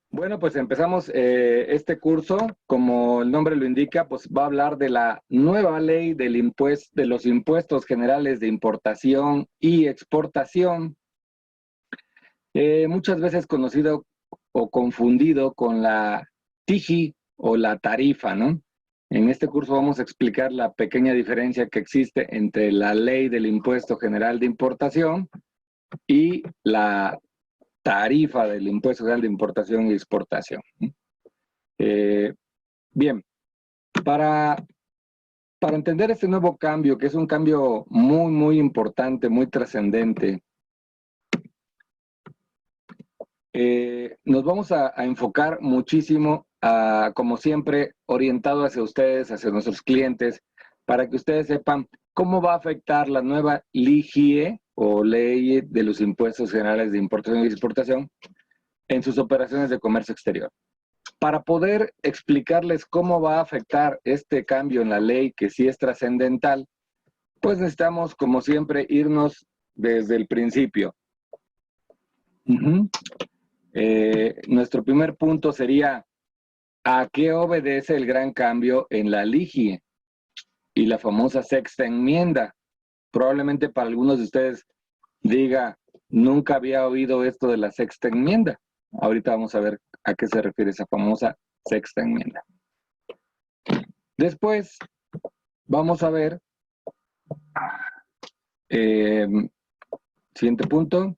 Bueno, pues empezamos este curso, como el nombre lo indica, pues va a hablar de la nueva ley de los impuestos generales de importación y exportación, muchas veces conocido o confundido con la TIJI o la tarifa, ¿no? En este curso vamos a explicar la pequeña diferencia que existe entre la ley del impuesto general de importación y la tarifa del impuesto general de importación y exportación. Bien, para, para entender este nuevo cambio, que es un cambio muy, muy importante, muy trascendente, nos vamos a enfocar muchísimo, como siempre, orientado hacia ustedes, hacia nuestros clientes, para que ustedes sepan cómo va a afectar la nueva LIGIE o Ley de los Impuestos Generales de Importación y Exportación en sus operaciones de comercio exterior. Para poder explicarles cómo va a afectar este cambio en la ley, que sí es trascendental, pues necesitamos, como siempre, irnos desde el principio. Nuestro primer punto sería, ¿a qué obedece el gran cambio en la LIGIE y la famosa sexta enmienda? Probablemente para algunos de ustedes diga, nunca había oído esto de la sexta enmienda. Ahorita vamos a ver a qué se refiere esa famosa sexta enmienda. Después vamos a ver, siguiente punto,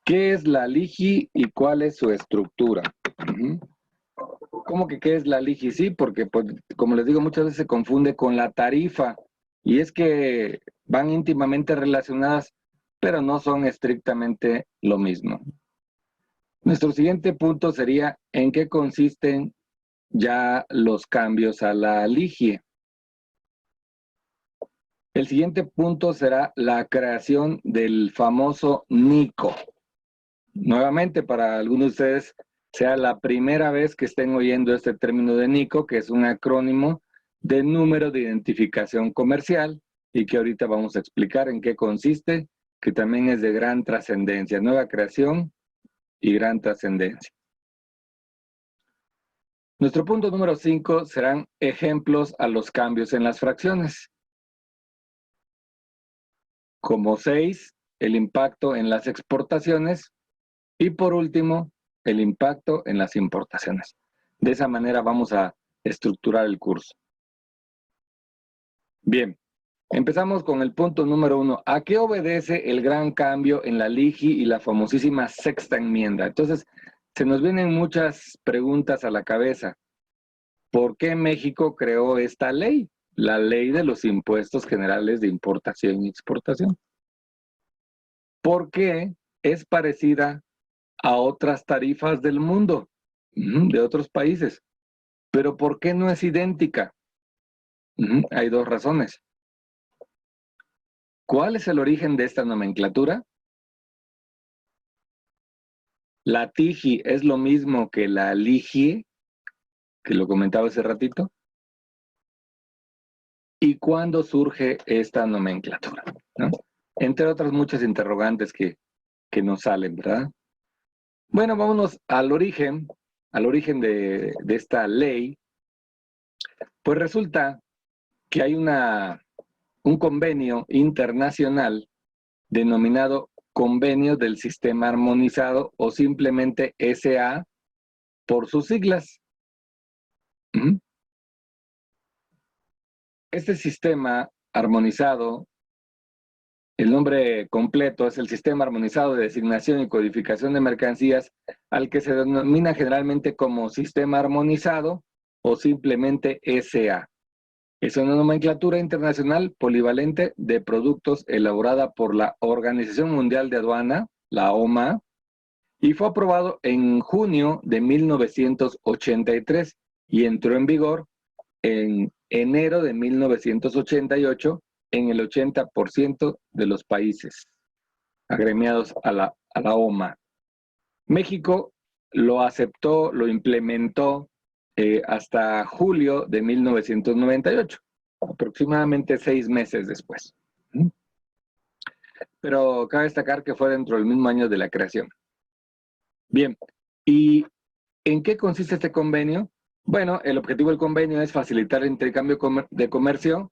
¿qué es la LIGI y cuál es su estructura? ¿Cómo que qué es la LIGI? Sí, porque pues, como les digo, muchas veces se confunde con la tarifa, y es que van íntimamente relacionadas, pero no son estrictamente lo mismo. Nuestro siguiente punto sería, ¿en qué consisten ya los cambios a la LIGI? El siguiente punto será la creación del famoso NICO. Nuevamente, para algunos de ustedes, sea la primera vez que estén oyendo este término de NICO, que es un acrónimo de número de identificación comercial, y que ahorita vamos a explicar en qué consiste, que también es de gran trascendencia, nueva creación y gran trascendencia. Nuestro punto número 5 serán ejemplos a los cambios en las fracciones. Como 6, el impacto en las exportaciones, y por último, el impacto en las importaciones. De esa manera vamos a estructurar el curso. Bien, empezamos con el punto número 1. ¿A qué obedece el gran cambio en la LIGI y la famosísima sexta enmienda? Entonces, se nos vienen muchas preguntas a la cabeza. ¿Por qué México creó esta ley? La ley de los impuestos generales de importación y exportación. ¿Por qué es parecida a otras tarifas del mundo, de otros países? ¿Pero por qué no es idéntica? Hay dos razones. ¿Cuál es el origen de esta nomenclatura? ¿La TIJI es lo mismo que la LIGI, que lo comentaba hace ratito? ¿Y cuándo surge esta nomenclatura? ¿No? Entre otras muchas interrogantes que nos salen, ¿verdad? Bueno, vámonos al origen de esta ley. Pues resulta que hay un convenio internacional denominado Convenio del Sistema Armonizado, o simplemente SA por sus siglas. Este sistema armonizado, el nombre completo es el Sistema Armonizado de Designación y Codificación de Mercancías, al que se denomina generalmente como Sistema Armonizado o simplemente SA. Es una nomenclatura internacional polivalente de productos elaborada por la Organización Mundial de Aduana, la OMA, y fue aprobado en junio de 1983 y entró en vigor en enero de 1988 en el 80% de los países agremiados a la OMA. México lo aceptó, lo implementó hasta julio de 1998, aproximadamente 6 meses después. Pero cabe destacar que fue dentro del mismo año de la creación. Bien, ¿y en qué consiste este convenio? Bueno, el objetivo del convenio es facilitar el intercambio de comercio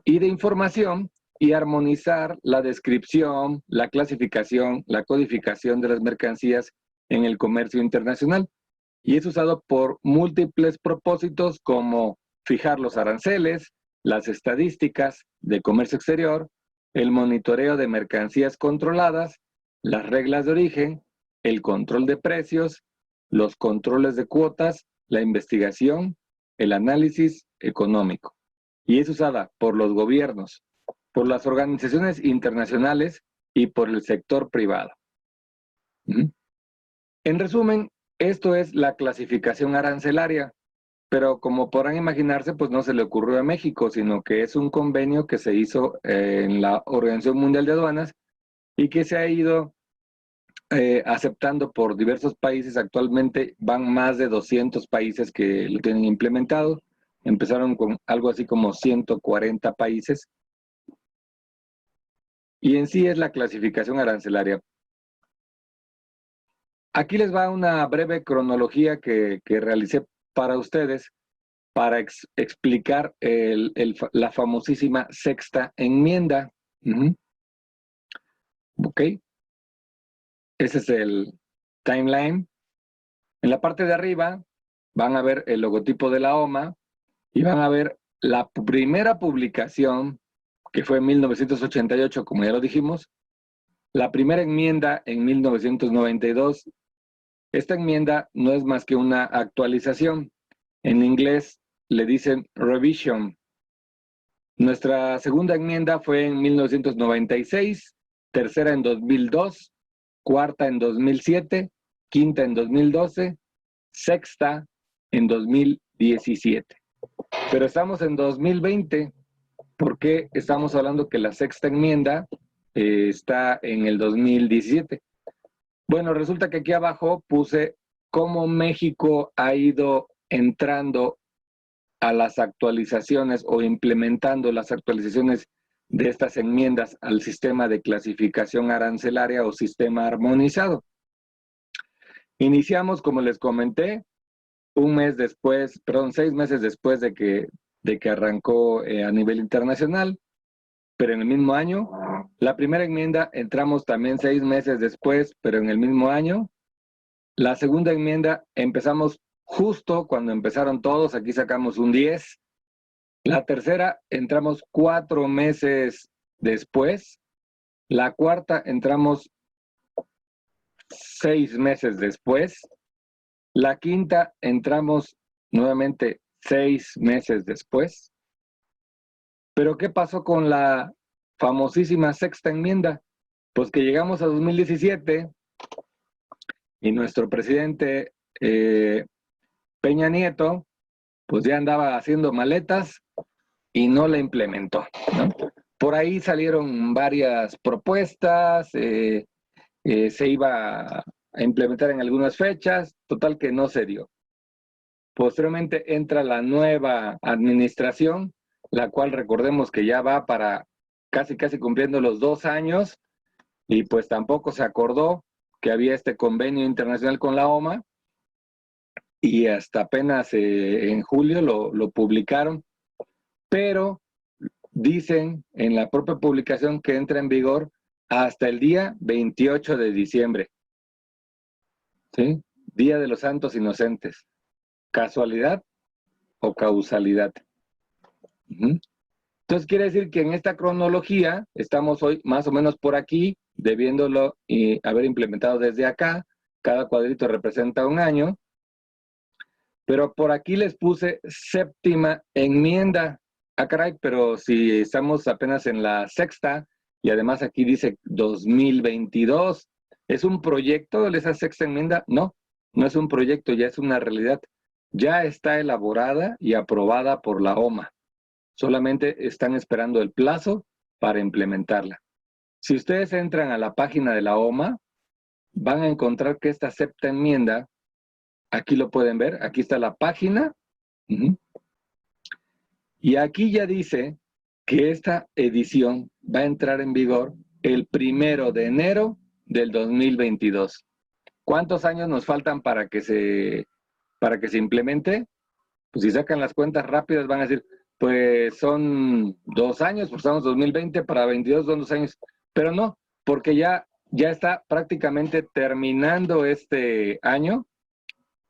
y de información y armonizar la descripción, la clasificación, la codificación de las mercancías en el comercio internacional. Y es usado por múltiples propósitos como fijar los aranceles, las estadísticas de comercio exterior, el monitoreo de mercancías controladas, las reglas de origen, el control de precios, los controles de cuotas, la investigación, el análisis económico. Y es usada por los gobiernos, por las organizaciones internacionales y por el sector privado. En resumen, esto es la clasificación arancelaria, pero como podrán imaginarse, pues no se le ocurrió a México, sino que es un convenio que se hizo en la Organización Mundial de Aduanas y que se ha ido aceptando por diversos países. Actualmente van más de 200 países que lo tienen implementado. Empezaron con algo así como 140 países. Y en sí es la clasificación arancelaria. Aquí les va una breve cronología que realicé para ustedes para explicar la famosísima sexta enmienda. Ok. Ese es el timeline. En la parte de arriba van a ver el logotipo de la OMA y van a ver la primera publicación, que fue en 1988, como ya lo dijimos, la primera enmienda en 1992. Esta enmienda no es más que una actualización. En inglés le dicen revision. Nuestra segunda enmienda fue en 1996, tercera en 2002, cuarta en 2007, quinta en 2012, sexta en 2017. Pero estamos en 2020, porque estamos hablando que la sexta enmienda está en el 2017. Bueno, resulta que aquí abajo puse cómo México ha ido entrando a las actualizaciones o implementando las actualizaciones de estas enmiendas al sistema de clasificación arancelaria o sistema armonizado. Iniciamos, como les comenté, 6 meses después de que arrancó a nivel internacional, pero en el mismo año. La primera enmienda entramos también 6 meses después, pero en el mismo año. La segunda enmienda empezamos justo cuando empezaron todos, aquí sacamos un 10. La tercera entramos 4 meses después. La cuarta entramos 6 meses después. La quinta entramos nuevamente 6 meses después. Pero ¿qué pasó con la famosísima sexta enmienda? Pues que llegamos a 2017 y nuestro presidente Peña Nieto pues ya andaba haciendo maletas y no la implementó, ¿no? Por ahí salieron varias propuestas, se iba a implementar en algunas fechas, total que no se dio. Posteriormente entra la nueva administración, la cual recordemos que ya va para casi cumpliendo los 2 años, y pues tampoco se acordó que había este convenio internacional con la OMA, y hasta apenas en julio lo publicaron, pero dicen en la propia publicación que entra en vigor hasta el día 28 de diciembre. ¿Sí? Día de los Santos Inocentes. ¿Casualidad o causalidad? Entonces quiere decir que en esta cronología estamos hoy más o menos por aquí, debiéndolo haber implementado desde acá. Cada cuadrito representa un año. Pero por aquí les puse séptima enmienda. Ah, caray, pero si estamos apenas en la sexta, y además aquí dice 2022, ¿es un proyecto esa sexta enmienda? No, no es un proyecto, ya es una realidad. Ya está elaborada y aprobada por la OMA. Solamente están esperando el plazo para implementarla. Si ustedes entran a la página de la OMA, van a encontrar que esta sexta enmienda, aquí lo pueden ver, aquí está la página, y aquí ya dice que esta edición va a entrar en vigor el 1 de enero del 2022. ¿Cuántos años nos faltan para que se implemente? Pues si sacan las cuentas rápidas van a decir, pues son 2 años, pues estamos en 2020, para 22 son 2 años. Pero no, porque ya está prácticamente terminando este año.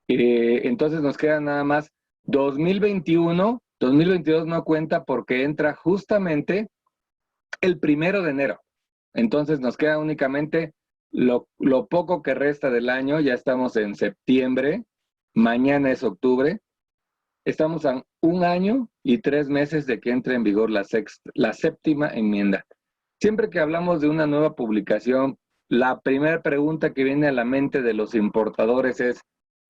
Entonces nos queda nada más 2021, 2022 no cuenta porque entra justamente el 1 de enero. Entonces nos queda únicamente lo poco que resta del año. Ya estamos en septiembre, mañana es octubre. Estamos a 1 año y 3 meses de que entre en vigor la séptima enmienda. Siempre que hablamos de una nueva publicación, la primera pregunta que viene a la mente de los importadores es,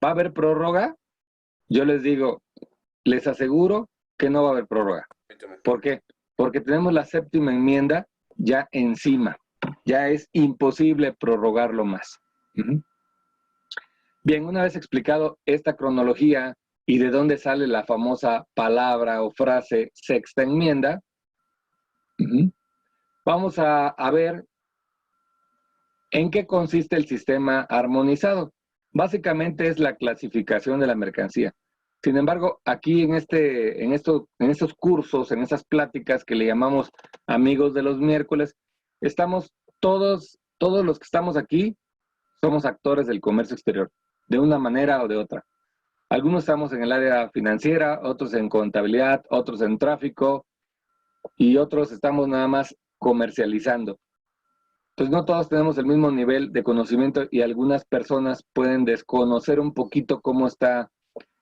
¿va a haber prórroga? Yo les digo, les aseguro que no va a haber prórroga. ¿Por qué? Porque tenemos la séptima enmienda ya encima. Ya es imposible prorrogarlo más. Bien, una vez explicado esta cronología y de dónde sale la famosa palabra o frase sexta enmienda, vamos a ver en qué consiste el sistema armonizado. Básicamente es la clasificación de la mercancía. Sin embargo, aquí en estos cursos, en esas pláticas que le llamamos amigos de los miércoles, estamos todos los que estamos aquí, somos actores del comercio exterior, de una manera o de otra. Algunos estamos en el área financiera, otros en contabilidad, otros en tráfico y otros estamos nada más comercializando. Pues no todos tenemos el mismo nivel de conocimiento y algunas personas pueden desconocer un poquito cómo está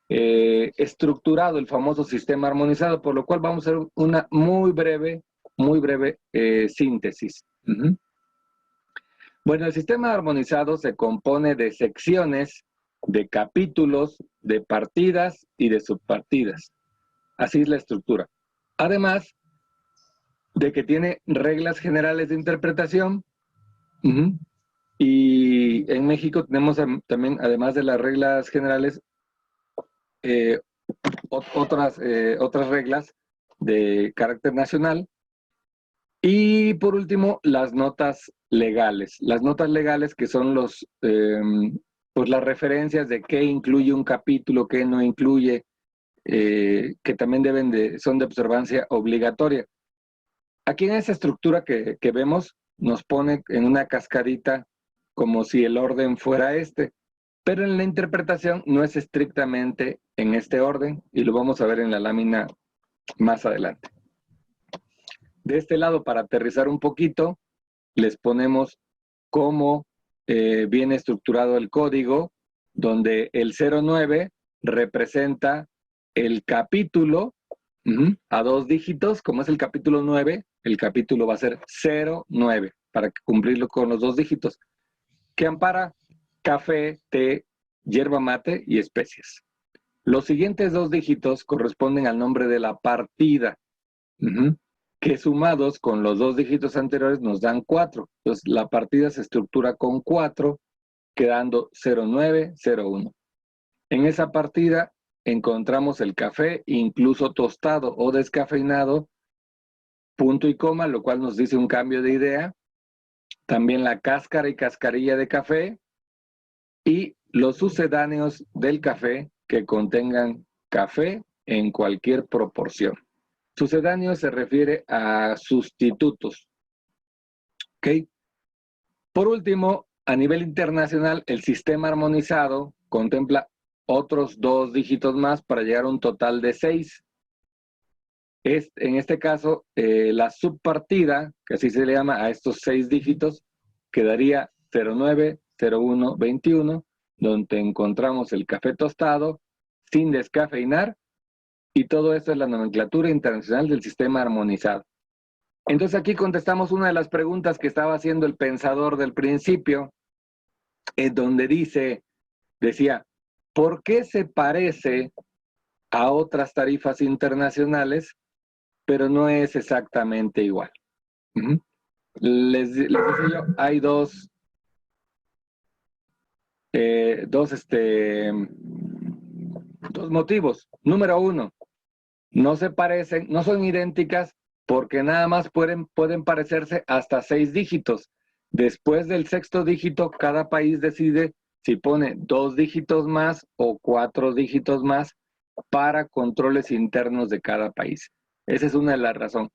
estructurado el famoso sistema armonizado, por lo cual vamos a hacer una muy breve síntesis. Bueno, el sistema armonizado se compone de secciones, de capítulos, de partidas y de subpartidas. Así es la estructura. Además de que tiene reglas generales de interpretación, y en México tenemos también, además de las reglas generales, otras reglas de carácter nacional. Y por último, las notas legales. Las notas legales que son pues las referencias de qué incluye un capítulo, qué no incluye, que también son de observancia obligatoria. Aquí en esa estructura que vemos, nos pone en una cascadita como si el orden fuera este. Pero en la interpretación no es estrictamente en este orden y lo vamos a ver en la lámina más adelante. De este lado, para aterrizar un poquito, les ponemos cómo viene estructurado el código, donde el 09 representa el capítulo a 2 dígitos. Como es el capítulo 9, el capítulo va a ser 09, para cumplirlo con los 2 dígitos, que ampara café, té, yerba mate y especies. Los siguientes 2 dígitos corresponden al nombre de la partida, que sumados con los 2 dígitos anteriores nos dan 4. Entonces, la partida se estructura con 4, quedando 0901. En esa partida encontramos el café, incluso tostado o descafeinado, punto y coma, lo cual nos dice un cambio de idea. También la cáscara y cascarilla de café y los sucedáneos del café que contengan café en cualquier proporción. Sucedáneo se refiere a sustitutos. ¿Ok? Por último, a nivel internacional, el sistema armonizado contempla otros 2 dígitos más para llegar a un total de 6. En este caso, la subpartida, que así se le llama a estos 6 dígitos, quedaría 09, 01, 21, donde encontramos el café tostado sin descafeinar, y todo esto es la nomenclatura internacional del sistema armonizado. Entonces aquí contestamos una de las preguntas que estaba haciendo el pensador del principio, donde decía, ¿por qué se parece a otras tarifas internacionales, pero no es exactamente igual? Les decía yo, hay dos dos motivos. Número uno, no se parecen, no son idénticas porque nada más pueden parecerse hasta 6 dígitos. Después del 6º dígito, cada país decide si pone 2 dígitos más o 4 dígitos más para controles internos de cada país. Esa es una de las razones.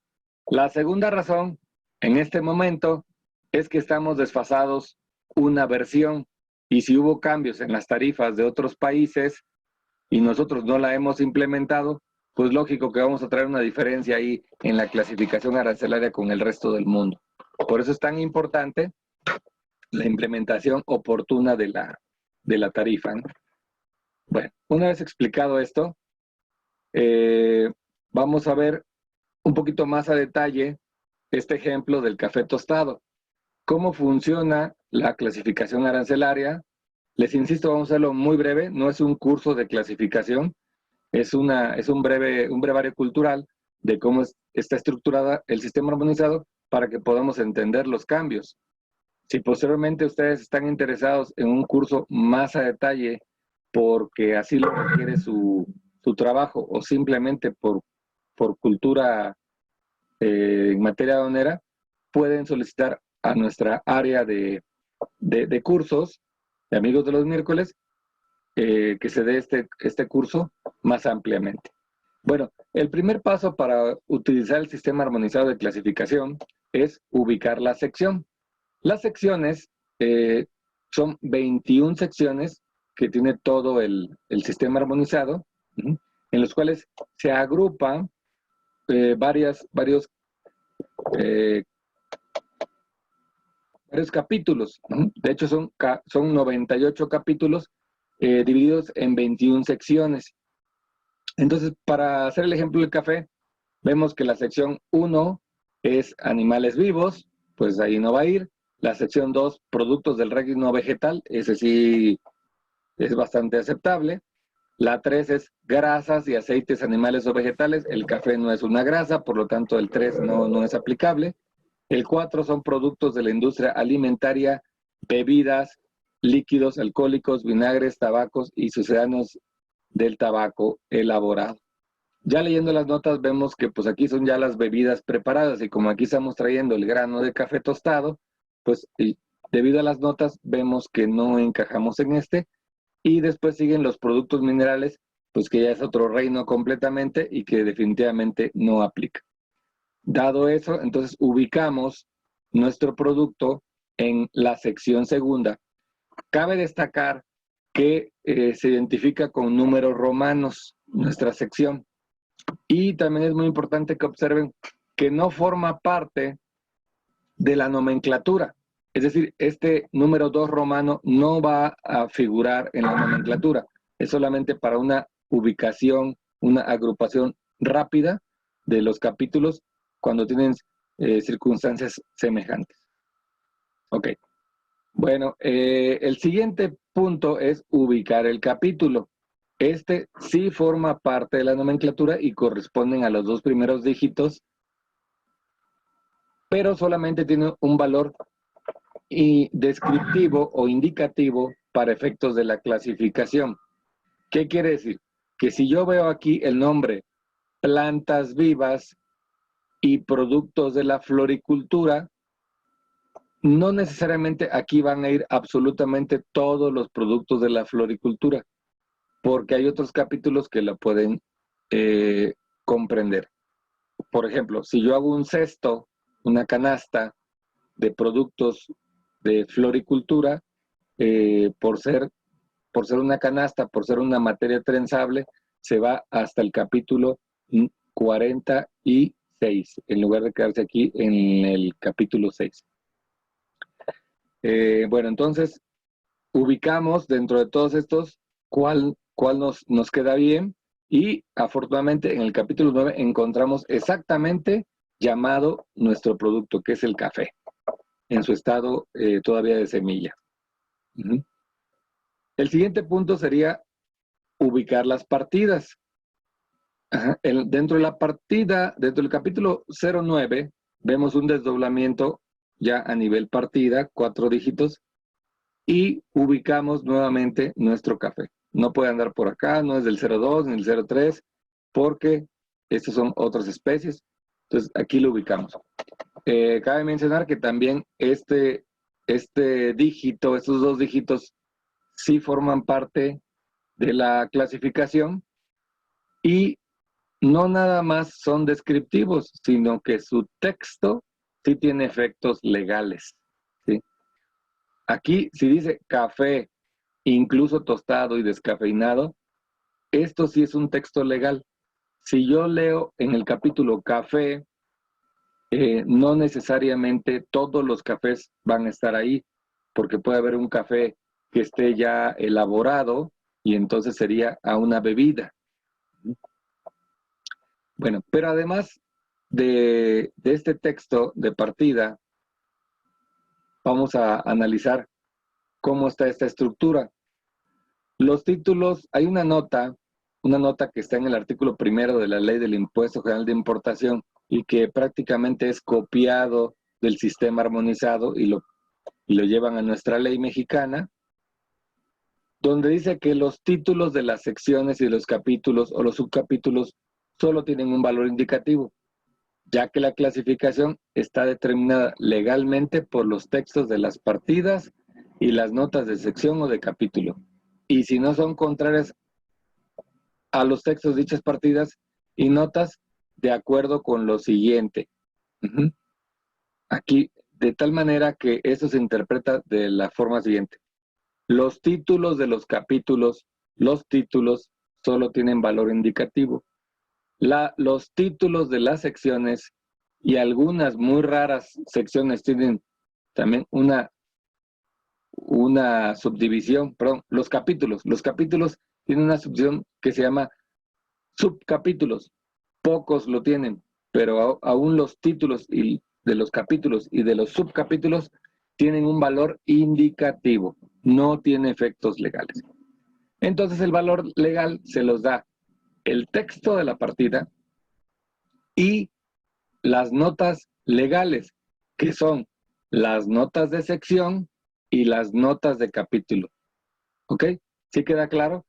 La segunda razón, en este momento, es que estamos desfasados una versión y si hubo cambios en las tarifas de otros países y nosotros no la hemos implementado, pues lógico que vamos a traer una diferencia ahí en la clasificación arancelaria con el resto del mundo. Por eso es tan importante la implementación oportuna de la tarifa, ¿no? Bueno, una vez explicado esto, vamos a ver un poquito más a detalle este ejemplo del café tostado. ¿Cómo funciona la clasificación arancelaria? Les insisto, vamos a hacerlo muy breve, no es un curso de clasificación, es un brevario cultural de cómo está estructurada el sistema armonizado para que podamos entender los cambios. Si posteriormente ustedes están interesados en un curso más a detalle porque así lo requiere su trabajo o simplemente por cultura en materia aduanera, pueden solicitar a nuestra área de cursos, de amigos de los miércoles, que se dé este curso más ampliamente. Bueno, el primer paso para utilizar el sistema armonizado de clasificación es ubicar la sección. Las secciones son 21 secciones que tiene todo el sistema armonizado, en los cuales se agrupan varios capítulos. De hecho, son 98 capítulos divididos en 21 secciones. Entonces, para hacer el ejemplo del café, vemos que la sección 1 es animales vivos, pues ahí no va a ir. La sección 2, productos del reino vegetal, ese sí es bastante aceptable. La 3 es grasas y aceites animales o vegetales. El café no es una grasa, por lo tanto el 3 no es aplicable. El 4 son productos de la industria alimentaria, bebidas, líquidos alcohólicos, vinagres, tabacos y sucedáneos del tabaco elaborado. Ya leyendo las notas vemos que pues aquí son ya las bebidas preparadas y como aquí estamos trayendo el grano de café tostado, pues debido a las notas vemos que no encajamos en este y después siguen los productos minerales, pues que ya es otro reino completamente y que definitivamente no aplica. Dado eso, entonces ubicamos nuestro producto en la sección segunda. Cabe destacar que se identifica con números romanos nuestra sección. Y también es muy importante que observen que no forma parte de la nomenclatura. Es decir, este número 2 romano no va a figurar en la nomenclatura. Es solamente para una ubicación, una agrupación rápida de los capítulos cuando tienen circunstancias semejantes. Ok. Bueno, el siguiente punto es ubicar el capítulo. Este sí forma parte de la nomenclatura y corresponden a los 2 primeros dígitos, pero solamente tiene un valor descriptivo o indicativo para efectos de la clasificación. ¿Qué quiere decir? Que si yo veo aquí el nombre plantas vivas y productos de la floricultura, no necesariamente aquí van a ir absolutamente todos los productos de la floricultura, porque hay otros capítulos que la pueden comprender. Por ejemplo, si yo hago un cesto, una canasta de productos de floricultura, por ser una canasta, por ser una materia trenzable, se va hasta el capítulo 46, en lugar de quedarse aquí en el capítulo 6. Bueno, entonces, ubicamos dentro de todos estos cuál nos queda bien y afortunadamente en el capítulo 9 encontramos exactamente llamado nuestro producto, que es el café, en su estado todavía de semilla. El siguiente punto sería ubicar las partidas. Dentro de la partida, dentro del capítulo 09, vemos un desdoblamiento ya a nivel partida, 4 dígitos, y ubicamos nuevamente nuestro café. No puede andar por acá, no es del 02 ni del 03, porque estos son otras especies. Entonces aquí lo ubicamos. Cabe mencionar que también este dígito, estos dos dígitos, sí forman parte de la clasificación y no nada más son descriptivos, sino que su texto sí tiene efectos legales, ¿sí? Aquí, si dice café, incluso tostado y descafeinado, esto sí es un texto legal. Si yo leo en el capítulo café, no necesariamente todos los cafés van a estar ahí, porque puede haber un café que esté ya elaborado y entonces sería a una bebida. Bueno, pero además de este texto de partida, vamos a analizar cómo está esta estructura. Los títulos, hay una nota que está en el artículo 1 de la Ley del Impuesto General de Importación y que prácticamente es copiado del sistema armonizado y lo llevan a nuestra ley mexicana, donde dice que los títulos de las secciones y de los capítulos o los subcapítulos solo tienen un valor indicativo, ya que la clasificación está determinada legalmente por los textos de las partidas y las notas de sección o de capítulo. Y si no son contrarias a los textos de dichas partidas y notas, de acuerdo con lo siguiente. Aquí, de tal manera que eso se interpreta de la forma siguiente. Los títulos de los capítulos, los títulos solo tienen valor indicativo. Los títulos de las secciones y algunas muy raras secciones tienen también una subdivisión, perdón, los capítulos tienen una subdivisión que se llama subcapítulos. Pocos lo tienen, pero aún los títulos de los capítulos y de los subcapítulos tienen un valor indicativo, no tiene efectos legales. Entonces el valor legal se los da el texto de la partida y las notas legales, que son las notas de sección y las notas de capítulo. ¿Ok? ¿Sí queda claro?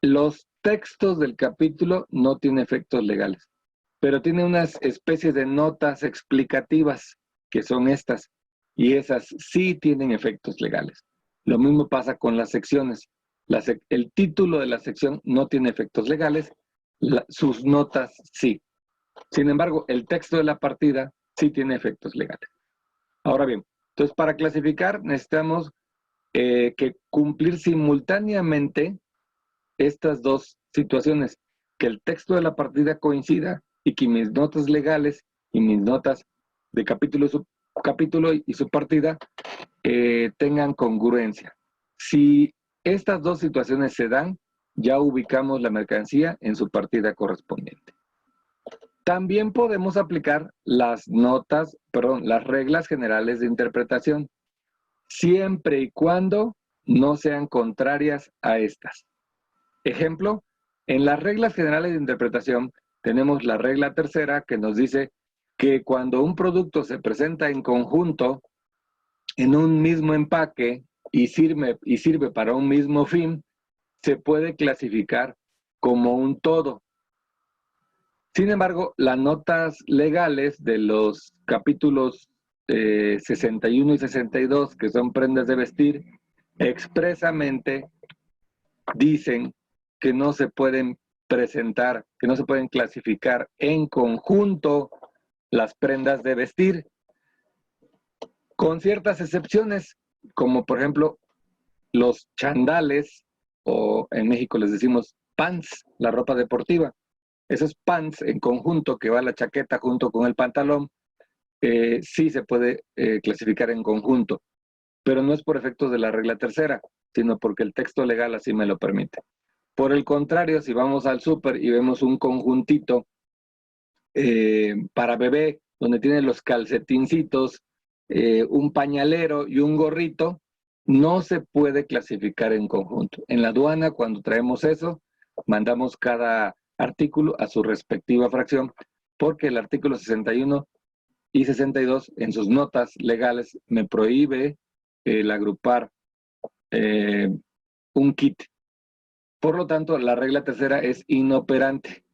Los textos del capítulo no tienen efectos legales, pero tiene unas especies de notas explicativas, que son estas, y esas sí tienen efectos legales. Lo mismo pasa con las secciones. El título de la sección no tiene efectos legales, sus notas sí. Sin embargo, el texto de la partida sí tiene efectos legales. Ahora bien, entonces para clasificar necesitamos que cumplir simultáneamente estas dos situaciones, que el texto de la partida coincida y que mis notas legales y mis notas de capítulo y su partida tengan congruencia. Si estas dos situaciones se dan, ya ubicamos la mercancía en su partida correspondiente. También podemos aplicar las reglas generales de interpretación, siempre y cuando no sean contrarias a estas. Ejemplo, en las reglas generales de interpretación tenemos la regla tercera que nos dice que cuando un producto se presenta en conjunto en un mismo empaque y sirve para un mismo fin, se puede clasificar como un todo. Sin embargo, las notas legales de los capítulos 61 y 62, que son prendas de vestir, expresamente dicen que no se pueden presentar, que no se pueden clasificar en conjunto las prendas de vestir, con ciertas excepciones, como por ejemplo los chandales, o en México les decimos pants, la ropa deportiva. Esos pants en conjunto, que va la chaqueta junto con el pantalón, sí se puede clasificar en conjunto, pero no es por efectos de la regla tercera, sino porque el texto legal así me lo permite. Por el contrario, si vamos al súper y vemos un conjuntito para bebé, donde tiene los calcetincitos, un pañalero y un gorrito, no se puede clasificar en conjunto. En la aduana, cuando traemos eso, mandamos cada artículo a su respectiva fracción, porque el artículo 61 y 62 en sus notas legales me prohíbe el agrupar un kit. Por lo tanto, la regla tercera es inoperante.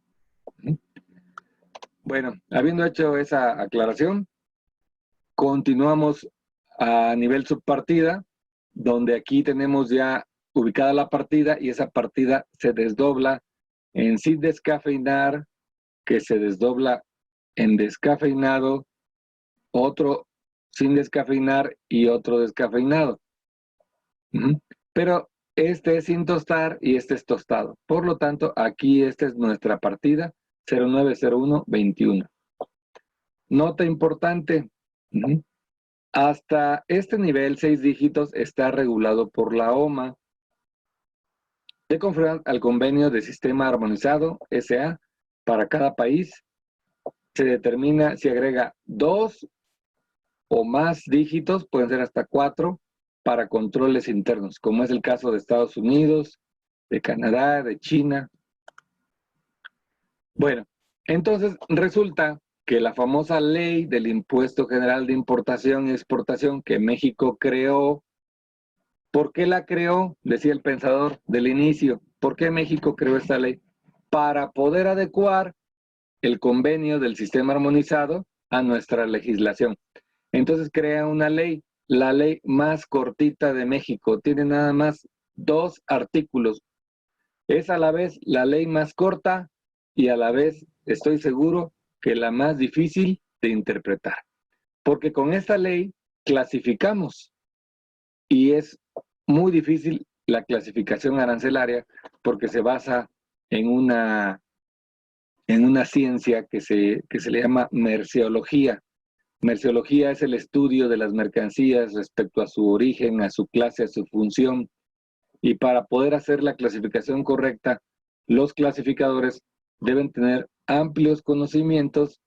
Bueno, habiendo hecho esa aclaración, continuamos a nivel subpartida, donde aquí tenemos ya ubicada la partida y esa partida se desdobla en sin descafeinar, que se desdobla en descafeinado, otro sin descafeinar y otro descafeinado. Pero este es sin tostar y este es tostado. Por lo tanto, aquí esta es nuestra partida 090121. Nota importante. Hasta este nivel, 6 dígitos, está regulado por la OMA. De conformidad al convenio de sistema armonizado, SA, para cada país, se determina si agrega 2 o más dígitos, pueden ser hasta 4, para controles internos, como es el caso de Estados Unidos, de Canadá, de China. Bueno, entonces resulta que la famosa ley del Impuesto General de Importación y Exportación que México creó, ¿por qué la creó? Decía el pensador del inicio. ¿Por qué México creó esta ley? Para poder adecuar el convenio del sistema armonizado a nuestra legislación. Entonces crea una ley, la ley más cortita de México. Tiene nada más 2 artículos. Es a la vez la ley más corta y a la vez, estoy seguro, que la más difícil de interpretar. Porque con esta ley clasificamos y es muy difícil la clasificación arancelaria porque se basa en una ciencia que se le llama merceología. Merceología es el estudio de las mercancías respecto a su origen, a su clase, a su función. Y para poder hacer la clasificación correcta, los clasificadores deben tener amplios conocimientos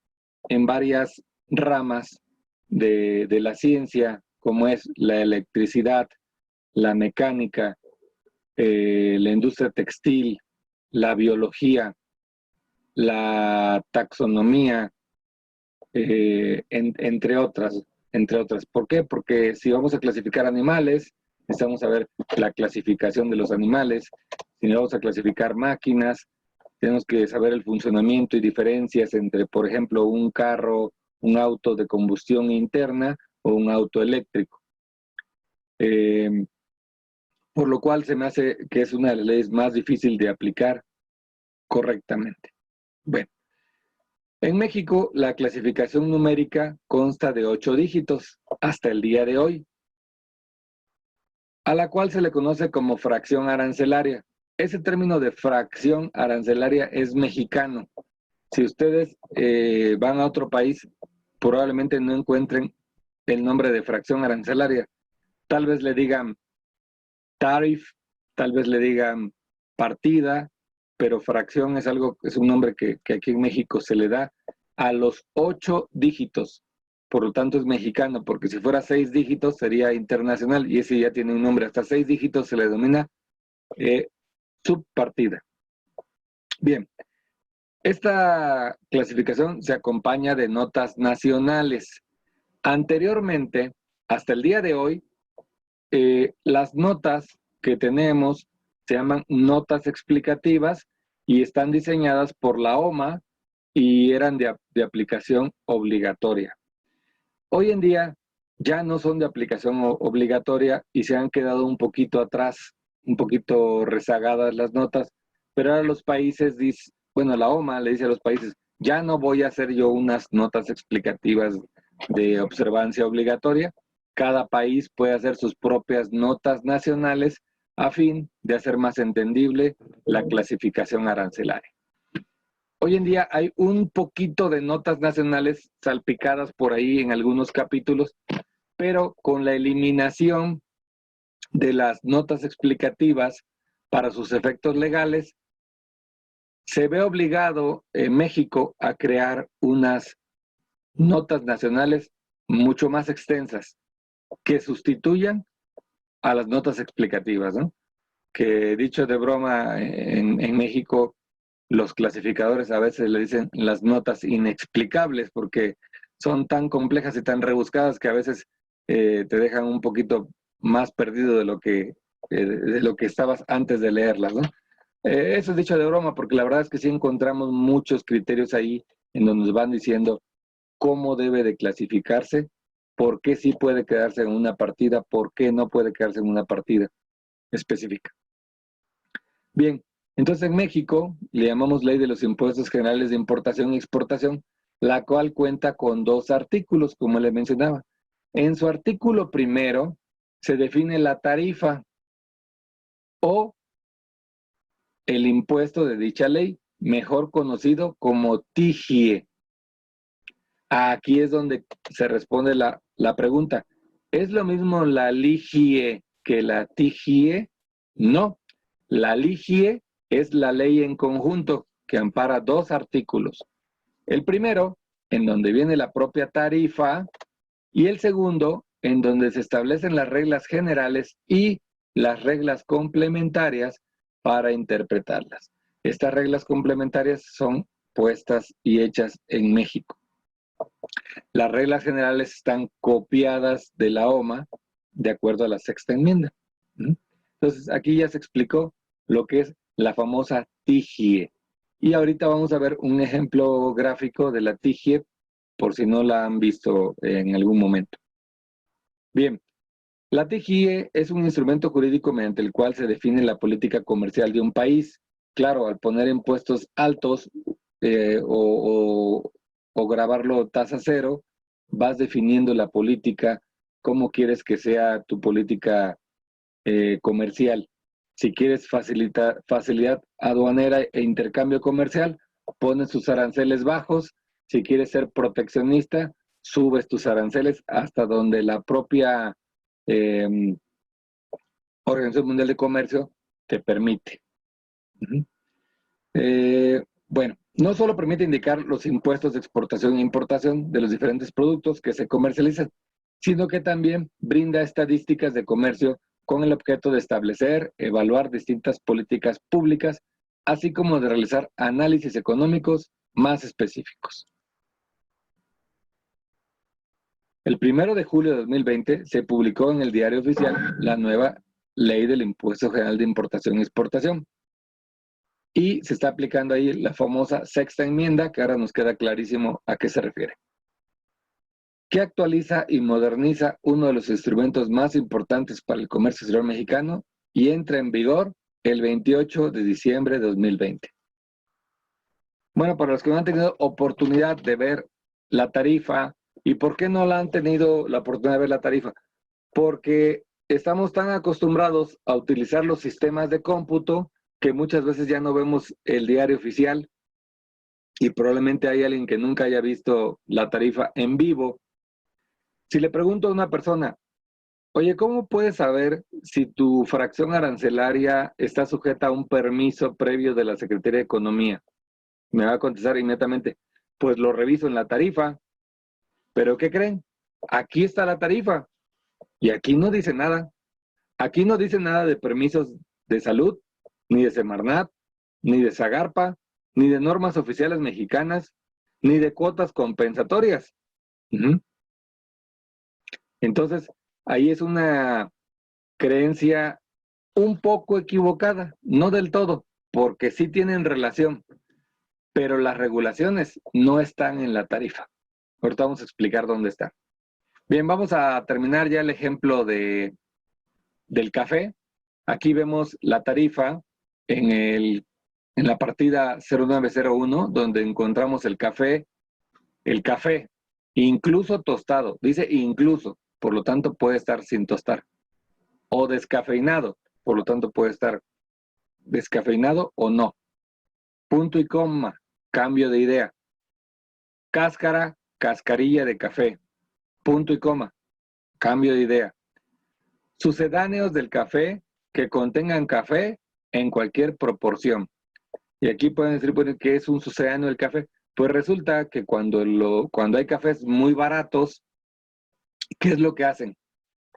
en varias ramas de la ciencia, como es la electricidad, la mecánica, la industria textil, la biología, la taxonomía, entre otras. ¿Por qué? Porque si vamos a clasificar animales, necesitamos saber la clasificación de los animales. Si vamos a clasificar máquinas, tenemos que saber el funcionamiento y diferencias entre, por ejemplo, un carro, un auto de combustión interna o un auto eléctrico. Por lo cual se me hace que es una de las leyes más difíciles de aplicar correctamente. Bueno, en México la clasificación numérica consta de 8 dígitos hasta el día de hoy, a la cual se le conoce como fracción arancelaria. Ese término de fracción arancelaria es mexicano. Si ustedes van a otro país, probablemente no encuentren el nombre de fracción arancelaria. Tal vez le digan tariff, tal vez le digan partida, pero fracción es un nombre que aquí en México se le da a los 8 dígitos. Por lo tanto es mexicano, porque si fuera 6 dígitos sería internacional y ese ya tiene un nombre. Hasta 6 dígitos se le denomina subpartida. Bien, esta clasificación se acompaña de notas nacionales. Anteriormente, hasta el día de hoy, las notas que tenemos se llaman notas explicativas y están diseñadas por la OMA y eran de aplicación obligatoria. Hoy en día ya no son de aplicación obligatoria y se han quedado un poquito atrás, un poquito rezagadas las notas, pero ahora los países dicen, bueno, la OMA le dice a los países, ya no voy a hacer yo unas notas explicativas de observancia obligatoria. Cada país puede hacer sus propias notas nacionales a fin de hacer más entendible la clasificación arancelaria. Hoy en día hay un poquito de notas nacionales salpicadas por ahí en algunos capítulos, pero con la eliminación de las notas explicativas para sus efectos legales, se ve obligado en México a crear unas notas nacionales mucho más extensas que sustituyan a las notas explicativas, ¿no? Que dicho de broma, en México los clasificadores a veces le dicen las notas inexplicables porque son tan complejas y tan rebuscadas que a veces te dejan un poquito más perdido de lo que de lo que estabas antes de leerlas, ¿no? Eso es dicho de broma, porque la verdad es que sí encontramos muchos criterios ahí en donde nos van diciendo cómo debe de clasificarse, por qué sí puede quedarse en una partida, por qué no puede quedarse en una partida específica. Bien, entonces en México le llamamos Ley de los Impuestos Generales de Importación y Exportación, la cual cuenta con 2 artículos, como le mencionaba. En su artículo primero se define la tarifa o el impuesto de dicha ley, mejor conocido como TIGIE. Aquí es donde se responde la pregunta. ¿Es lo mismo la LIGIE que la TIGIE? No. La LIGIE es la ley en conjunto que ampara 2 artículos. El primero, en donde viene la propia tarifa, y el segundo, en donde se establecen las reglas generales y las reglas complementarias para interpretarlas. Estas reglas complementarias son puestas y hechas en México. Las reglas generales están copiadas de la OMA de acuerdo a la sexta enmienda. Entonces, aquí ya se explicó lo que es la famosa TIGIE. Y ahorita vamos a ver un ejemplo gráfico de la TIGIE, por si no la han visto en algún momento. Bien, la TIGIE es un instrumento jurídico mediante el cual se define la política comercial de un país. Claro, al poner impuestos altos o grabarlo tasa cero, vas definiendo la política, cómo quieres que sea tu política comercial. Si quieres facilidad aduanera e intercambio comercial, pones tus aranceles bajos. Si quieres ser proteccionista, subes tus aranceles hasta donde la propia Organización Mundial de Comercio te permite. Bueno, no solo permite indicar los impuestos de exportación e importación de los diferentes productos que se comercializan, sino que también brinda estadísticas de comercio con el objeto de establecer, evaluar distintas políticas públicas, así como de realizar análisis económicos más específicos. El 1 de julio de 2020 se publicó en el Diario Oficial la nueva Ley del Impuesto General de Importación y Exportación. Y se está aplicando ahí la famosa sexta enmienda, que ahora nos queda clarísimo a qué se refiere, que actualiza y moderniza uno de los instrumentos más importantes para el comercio exterior mexicano y entra en vigor el 28 de diciembre de 2020. Bueno, para los que no han tenido oportunidad de ver la tarifa, ¿y por qué no la han tenido la oportunidad de ver la tarifa? Porque estamos tan acostumbrados a utilizar los sistemas de cómputo que muchas veces ya no vemos el diario oficial y probablemente hay alguien que nunca haya visto la tarifa en vivo. Si le pregunto a una persona, oye, ¿cómo puedes saber si tu fracción arancelaria está sujeta a un permiso previo de la Secretaría de Economía? Me va a contestar inmediatamente, pues lo reviso en la tarifa. ¿Pero qué creen? Aquí está la tarifa y aquí no dice nada. Aquí no dice nada de permisos de salud, ni de Semarnat, ni de Zagarpa, ni de normas oficiales mexicanas, ni de cuotas compensatorias. Entonces, ahí es una creencia un poco equivocada, no del todo, porque sí tienen relación, pero las regulaciones no están en la tarifa. Ahorita vamos a explicar dónde están. Bien, vamos a terminar ya el ejemplo del café. Aquí vemos la tarifa en la partida 0901, donde encontramos el café, incluso tostado, dice incluso, por lo tanto puede estar sin tostar, o descafeinado, por lo tanto puede estar descafeinado o no. Punto y coma, cambio de idea. Cáscara, cascarilla de café. Punto y coma, cambio de idea. Sucedáneos del café que contengan café en cualquier proporción. Y aquí pueden decir, bueno, ¿qué es un sucedáneo del café? Pues resulta que cuando hay cafés muy baratos, ¿qué es lo que hacen?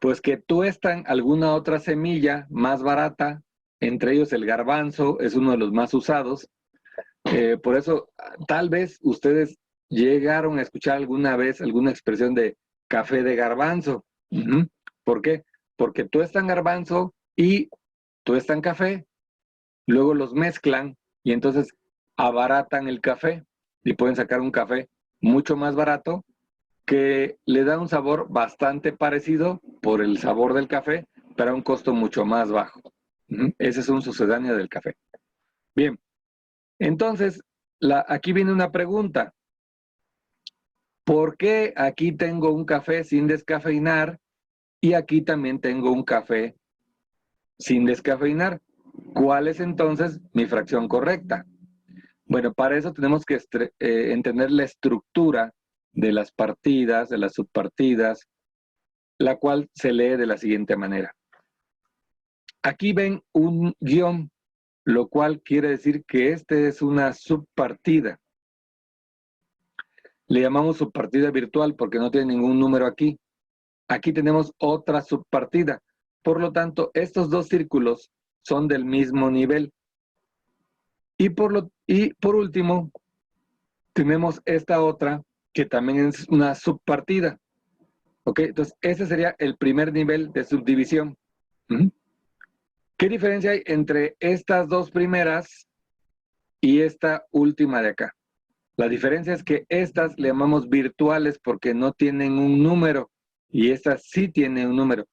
Pues que tuestan alguna otra semilla más barata, entre ellos el garbanzo es uno de los más usados. Por eso, tal vez ustedes llegaron a escuchar alguna vez alguna expresión de café de garbanzo. ¿Por qué? Porque tuestan garbanzo y tuestan café, luego los mezclan y entonces abaratan el café y pueden sacar un café mucho más barato que le da un sabor bastante parecido por el sabor del café, pero a un costo mucho más bajo. Ese es un sucedáneo del café. Bien, entonces, aquí viene una pregunta. ¿Por qué aquí tengo un café sin descafeinar y aquí también tengo un café sin descafeinar? ¿Cuál es entonces mi fracción correcta? Bueno, para eso tenemos que entender la estructura de las partidas, de las subpartidas, la cual se lee de la siguiente manera. Aquí ven un guión, lo cual quiere decir que este es una subpartida. Le llamamos subpartida virtual porque no tiene ningún número aquí. Aquí tenemos otra subpartida. Por lo tanto, estos dos círculos son del mismo nivel. Y por último, tenemos esta otra que también es una subpartida. ¿Ok? Entonces, ese sería el primer nivel de subdivisión. ¿Qué diferencia hay entre estas dos primeras y esta última de acá? La diferencia es que estas le llamamos virtuales porque no tienen un número y estas sí tienen un número.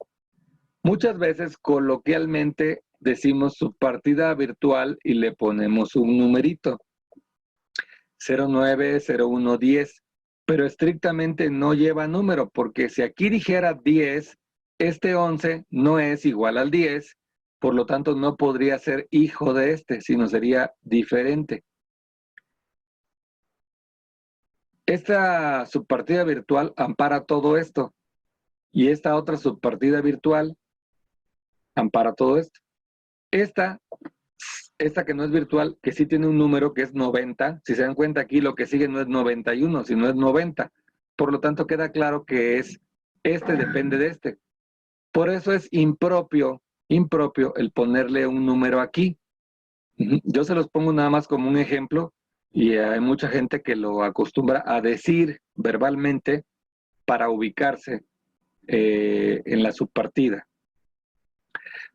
Muchas veces coloquialmente decimos subpartida virtual y le ponemos un numerito. 09, 01, 10. Pero estrictamente no lleva número porque si aquí dijera 10, este 11 no es igual al 10, por lo tanto no podría ser hijo de este, sino sería diferente. Esta subpartida virtual ampara todo esto y esta otra subpartida virtual ampara todo esto. Esta que no es virtual, que sí tiene un número que es 90, si se dan cuenta aquí lo que sigue no es 91, sino es 90. Por lo tanto queda claro que este depende de este. Por eso es impropio el ponerle un número aquí. Yo se los pongo nada más como un ejemplo y hay mucha gente que lo acostumbra a decir verbalmente para ubicarse en la subpartida.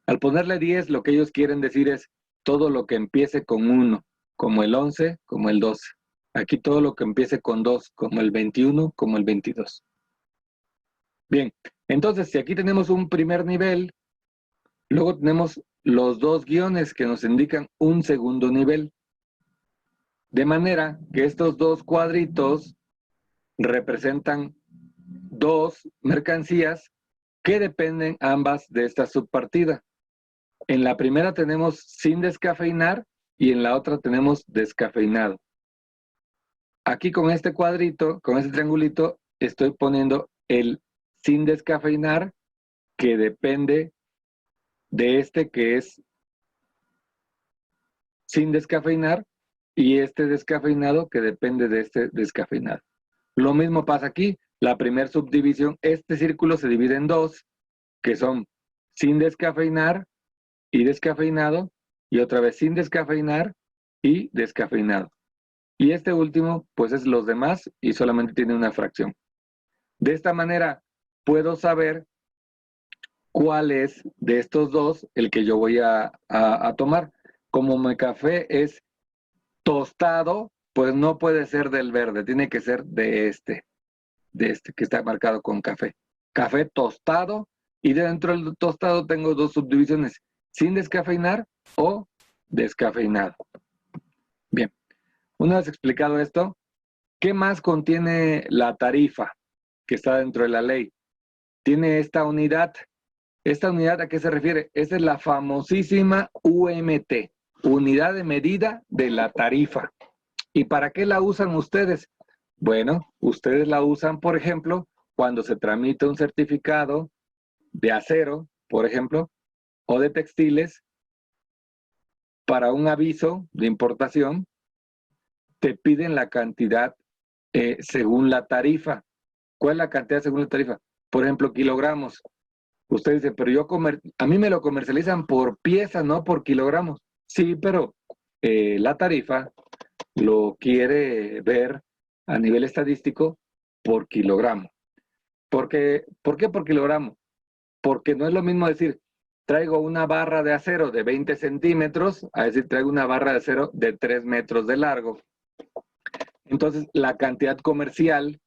Al ponerle 10, lo que ellos quieren decir es todo lo que empiece con 1, como el 11, como el 12. Aquí todo lo que empiece con 2, como el 21, como el 22. Bien, entonces si aquí tenemos un primer nivel, luego tenemos los dos guiones que nos indican un segundo nivel. De manera que estos dos cuadritos representan dos mercancías que dependen ambas de esta subpartida. En la primera tenemos sin descafeinar y en la otra tenemos descafeinado. Aquí con este cuadrito, con este triangulito, estoy poniendo el sin descafeinar que depende de este que es sin descafeinar y este descafeinado que depende de este descafeinado. Lo mismo pasa aquí. La primera subdivisión, este círculo se divide en dos, que son sin descafeinar y descafeinado, y otra vez sin descafeinar y descafeinado. Y este último, pues es los demás y solamente tiene una fracción. De esta manera, puedo saber cuál es de estos dos el que yo voy a tomar. Como mi café es tostado, pues no puede ser del verde, tiene que ser de este que está marcado con café. Café tostado, y dentro del tostado tengo dos subdivisiones, sin descafeinar o descafeinado. Bien, una vez explicado esto, ¿qué más contiene la tarifa que está dentro de la ley? Tiene esta unidad. ¿Esta unidad a qué se refiere? Esta es la famosísima UMT, unidad de medida de la tarifa. ¿Y para qué la usan ustedes? Bueno, ustedes la usan, por ejemplo, cuando se tramita un certificado de acero, por ejemplo, o de textiles, para un aviso de importación, te piden la cantidad según la tarifa. ¿Cuál es la cantidad según la tarifa? Por ejemplo, kilogramos. Usted dice, pero a mí me lo comercializan por pieza, no por kilogramos. Sí, pero la tarifa lo quiere ver a nivel estadístico por kilogramo. ¿Por qué por kilogramo? Porque no es lo mismo decir traigo una barra de acero de 20 centímetros, a decir, traigo una barra de acero de 3 metros de largo. Entonces, la cantidad comercial,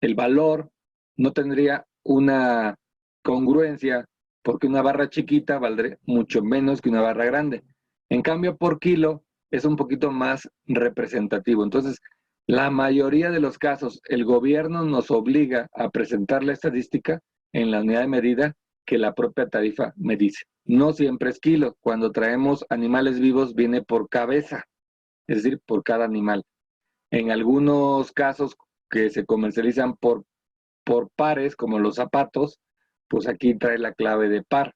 el valor, no tendría una congruencia, porque una barra chiquita valdría mucho menos que una barra grande. En cambio, por kilo es un poquito más representativo. Entonces, la mayoría de los casos, el gobierno nos obliga a presentar la estadística en la unidad de medida que la propia tarifa me dice. No siempre es kilo. Cuando traemos animales vivos, viene por cabeza, es decir, por cada animal. En algunos casos que se comercializan por pares, como los zapatos, pues aquí trae la clave de par.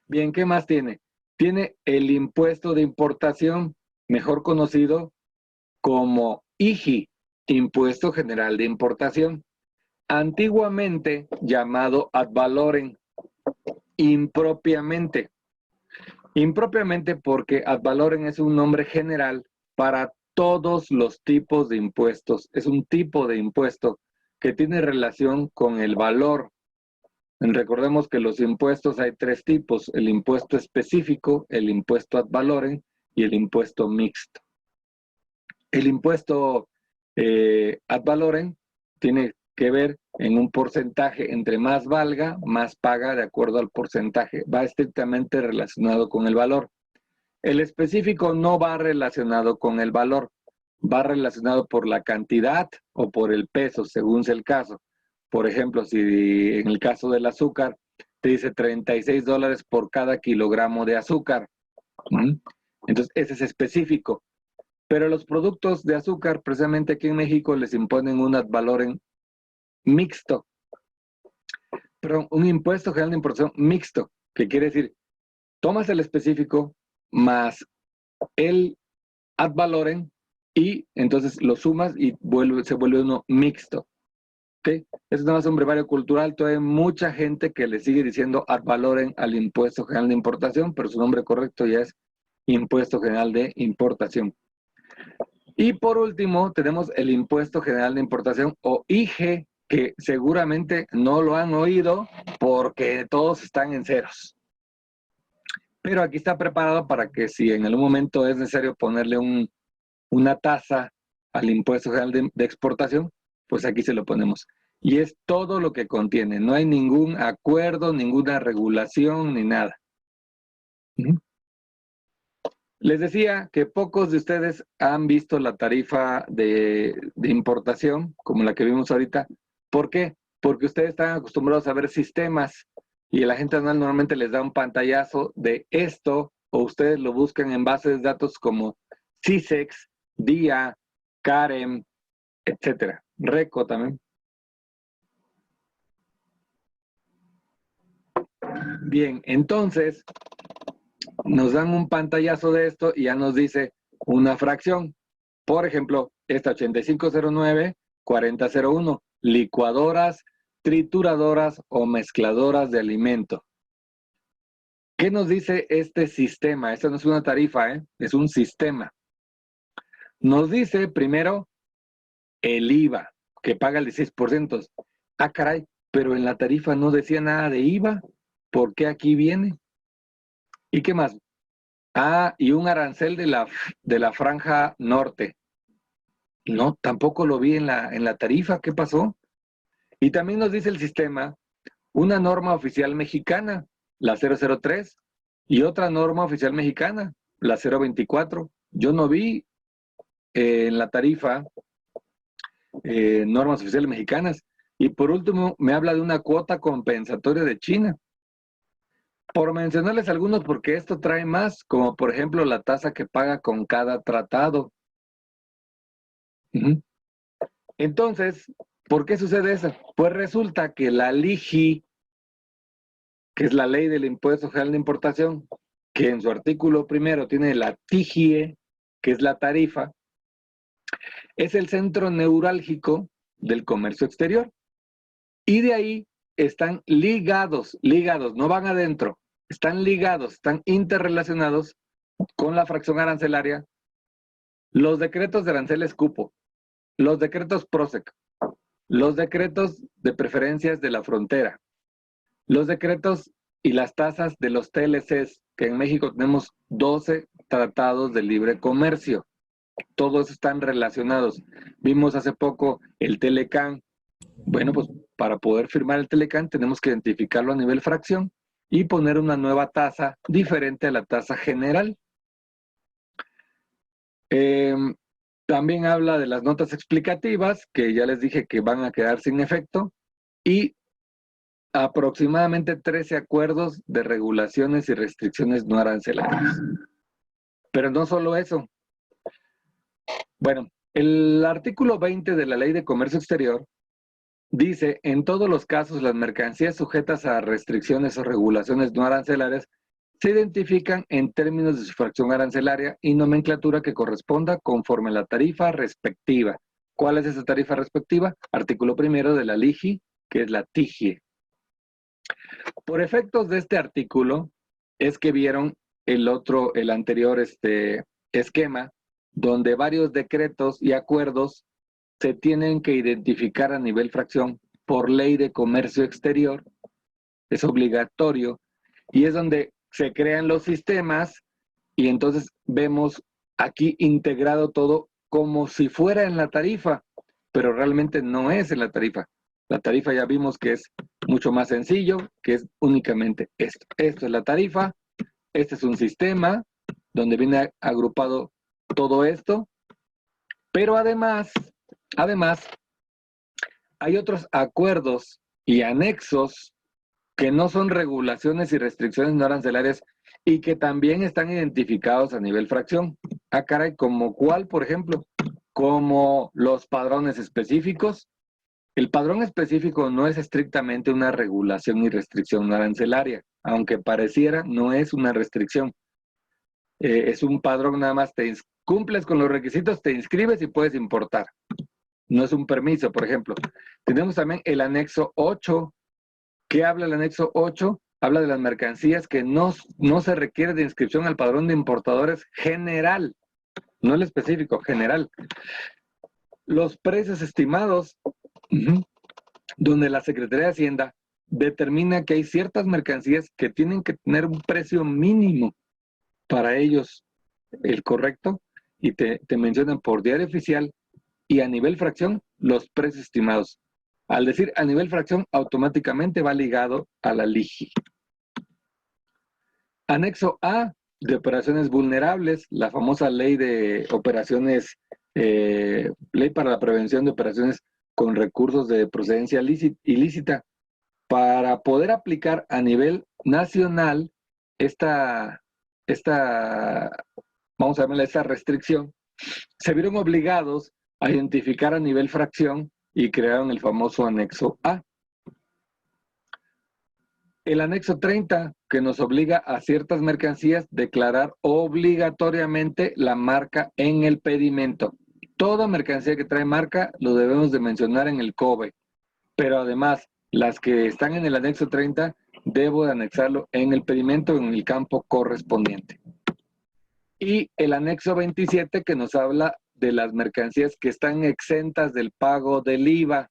Bien, ¿qué más tiene? Tiene el impuesto de importación, mejor conocido como IGI, Impuesto General de Importación, antiguamente llamado ad valorem, impropiamente. Impropiamente porque ad valorem es un nombre general para todos los tipos de impuestos. Es un tipo de impuesto que tiene relación con el valor. Recordemos que los impuestos hay 3 tipos: el impuesto específico, el impuesto ad valorem y el impuesto mixto. El impuesto ad valorem tiene que ver en un porcentaje, entre más valga, más paga de acuerdo al porcentaje. Va estrictamente relacionado con el valor. El específico no va relacionado con el valor, va relacionado por la cantidad o por el peso, según sea el caso. Por ejemplo, si en el caso del azúcar te dice $36 por cada kilogramo de azúcar, entonces ese es específico. Pero los productos de azúcar, precisamente aquí en México, les imponen un ad valorem mixto. Pero un impuesto general de importación mixto, que quiere decir, tomas el específico más el ad valorem y entonces lo sumas y se vuelve uno mixto. ¿Okay? Eso nada más es un brevario cultural. Todavía hay mucha gente que le sigue diciendo ad valorem al impuesto general de importación, pero su nombre correcto ya es impuesto general de importación. Y por último, tenemos el impuesto general de importación o IGE, que seguramente no lo han oído porque todos están en ceros. Pero aquí está preparado para que si en algún momento es necesario ponerle una tasa al impuesto general de exportación, pues aquí se lo ponemos. Y es todo lo que contiene. No hay ningún acuerdo, ninguna regulación, ni nada. Les decía que pocos de ustedes han visto la tarifa de importación, como la que vimos ahorita. ¿Por qué? Porque ustedes están acostumbrados a ver sistemas y la gente normalmente les da un pantallazo de esto, o ustedes lo buscan en bases de datos como CISEX, DIA, CAREM, etcétera. RECO también. Bien, entonces nos dan un pantallazo de esto y ya nos dice una fracción. Por ejemplo, esta 8509-4001, licuadoras, trituradoras o mezcladoras de alimento. ¿Qué nos dice este sistema? Esta no es una tarifa, es un sistema. Nos dice primero el IVA, que paga el 16%. Ah, caray, pero en la tarifa no decía nada de IVA. ¿Por qué aquí viene? ¿Y qué más? Ah, y un arancel de la franja norte. No, tampoco lo vi en la tarifa. ¿Qué pasó? Y también nos dice el sistema una norma oficial mexicana, la 003, y otra norma oficial mexicana, la 024. Yo no vi en la tarifa normas oficiales mexicanas. Y por último, me habla de una cuota compensatoria de China. Por mencionarles algunos, porque esto trae más, como por ejemplo la tasa que paga con cada tratado. Entonces, ¿por qué sucede eso? Pues resulta que la LIGI, que es la Ley del Impuesto General de Importación, que en su artículo primero tiene la TIGIE, que es la tarifa, es el centro neurálgico del comercio exterior. Y de ahí están ligados, no van adentro, están ligados, están interrelacionados con la fracción arancelaria, los decretos de aranceles cupo, los decretos PROSEC, los decretos de preferencias de la frontera, los decretos y las tasas de los TLCs, que en México tenemos 12 tratados de libre comercio. Todos están relacionados. Vimos hace poco el Telecán. Bueno, pues para poder firmar el Telecán tenemos que identificarlo a nivel fracción y poner una nueva tasa diferente a la tasa general. También habla de las notas explicativas, que ya les dije que van a quedar sin efecto, y aproximadamente 13 acuerdos de regulaciones y restricciones no arancelarias. Pero no solo eso. Bueno, el artículo 20 de la Ley de Comercio Exterior dice, en todos los casos, las mercancías sujetas a restricciones o regulaciones no arancelarias se identifican en términos de su fracción arancelaria y nomenclatura que corresponda conforme a la tarifa respectiva. ¿Cuál es esa tarifa respectiva? Artículo primero de la LIGI, que es la TIGIE. Por efectos de este artículo, es que vieron el anterior esquema, donde varios decretos y acuerdos se tienen que identificar a nivel fracción por ley de comercio exterior, es obligatorio, y es donde se crean los sistemas y entonces vemos aquí integrado todo como si fuera en la tarifa, pero realmente no es en la tarifa. La tarifa ya vimos que es mucho más sencillo, que es únicamente esto. Esto es la tarifa, este es un sistema donde viene agrupado todo esto, pero además, hay otros acuerdos y anexos que no son regulaciones y restricciones no arancelarias y que también están identificados a nivel fracción. Ah, caray, ¿como cuál, por ejemplo? Como los padrones específicos. El padrón específico no es estrictamente una regulación y restricción no arancelaria, aunque pareciera, no es una restricción. Es un padrón nada más, cumples con los requisitos, te inscribes y puedes importar. No es un permiso, por ejemplo. Tenemos también el anexo 8. ¿Qué habla el anexo 8? Habla de las mercancías que no se requiere de inscripción al padrón de importadores general, no el específico, general. Los precios estimados, donde la Secretaría de Hacienda determina que hay ciertas mercancías que tienen que tener un precio mínimo para ellos, el correcto, y te mencionan por diario oficial y a nivel fracción los precios estimados. Al decir a nivel fracción, automáticamente va ligado a la LIGI. Anexo A de operaciones vulnerables, la famosa ley de operaciones, ley para la prevención de operaciones con recursos de procedencia ilícita. Para poder aplicar a nivel nacional vamos a llamarle esta restricción, se vieron obligados a identificar a nivel fracción y crearon el famoso anexo A. El anexo 30, que nos obliga a ciertas mercancías declarar obligatoriamente la marca en el pedimento. Toda mercancía que trae marca lo debemos de mencionar en el COBE, pero además las que están en el anexo 30 debo de anexarlo en el pedimento en el campo correspondiente. Y el anexo 27 que nos habla de las mercancías que están exentas del pago del IVA.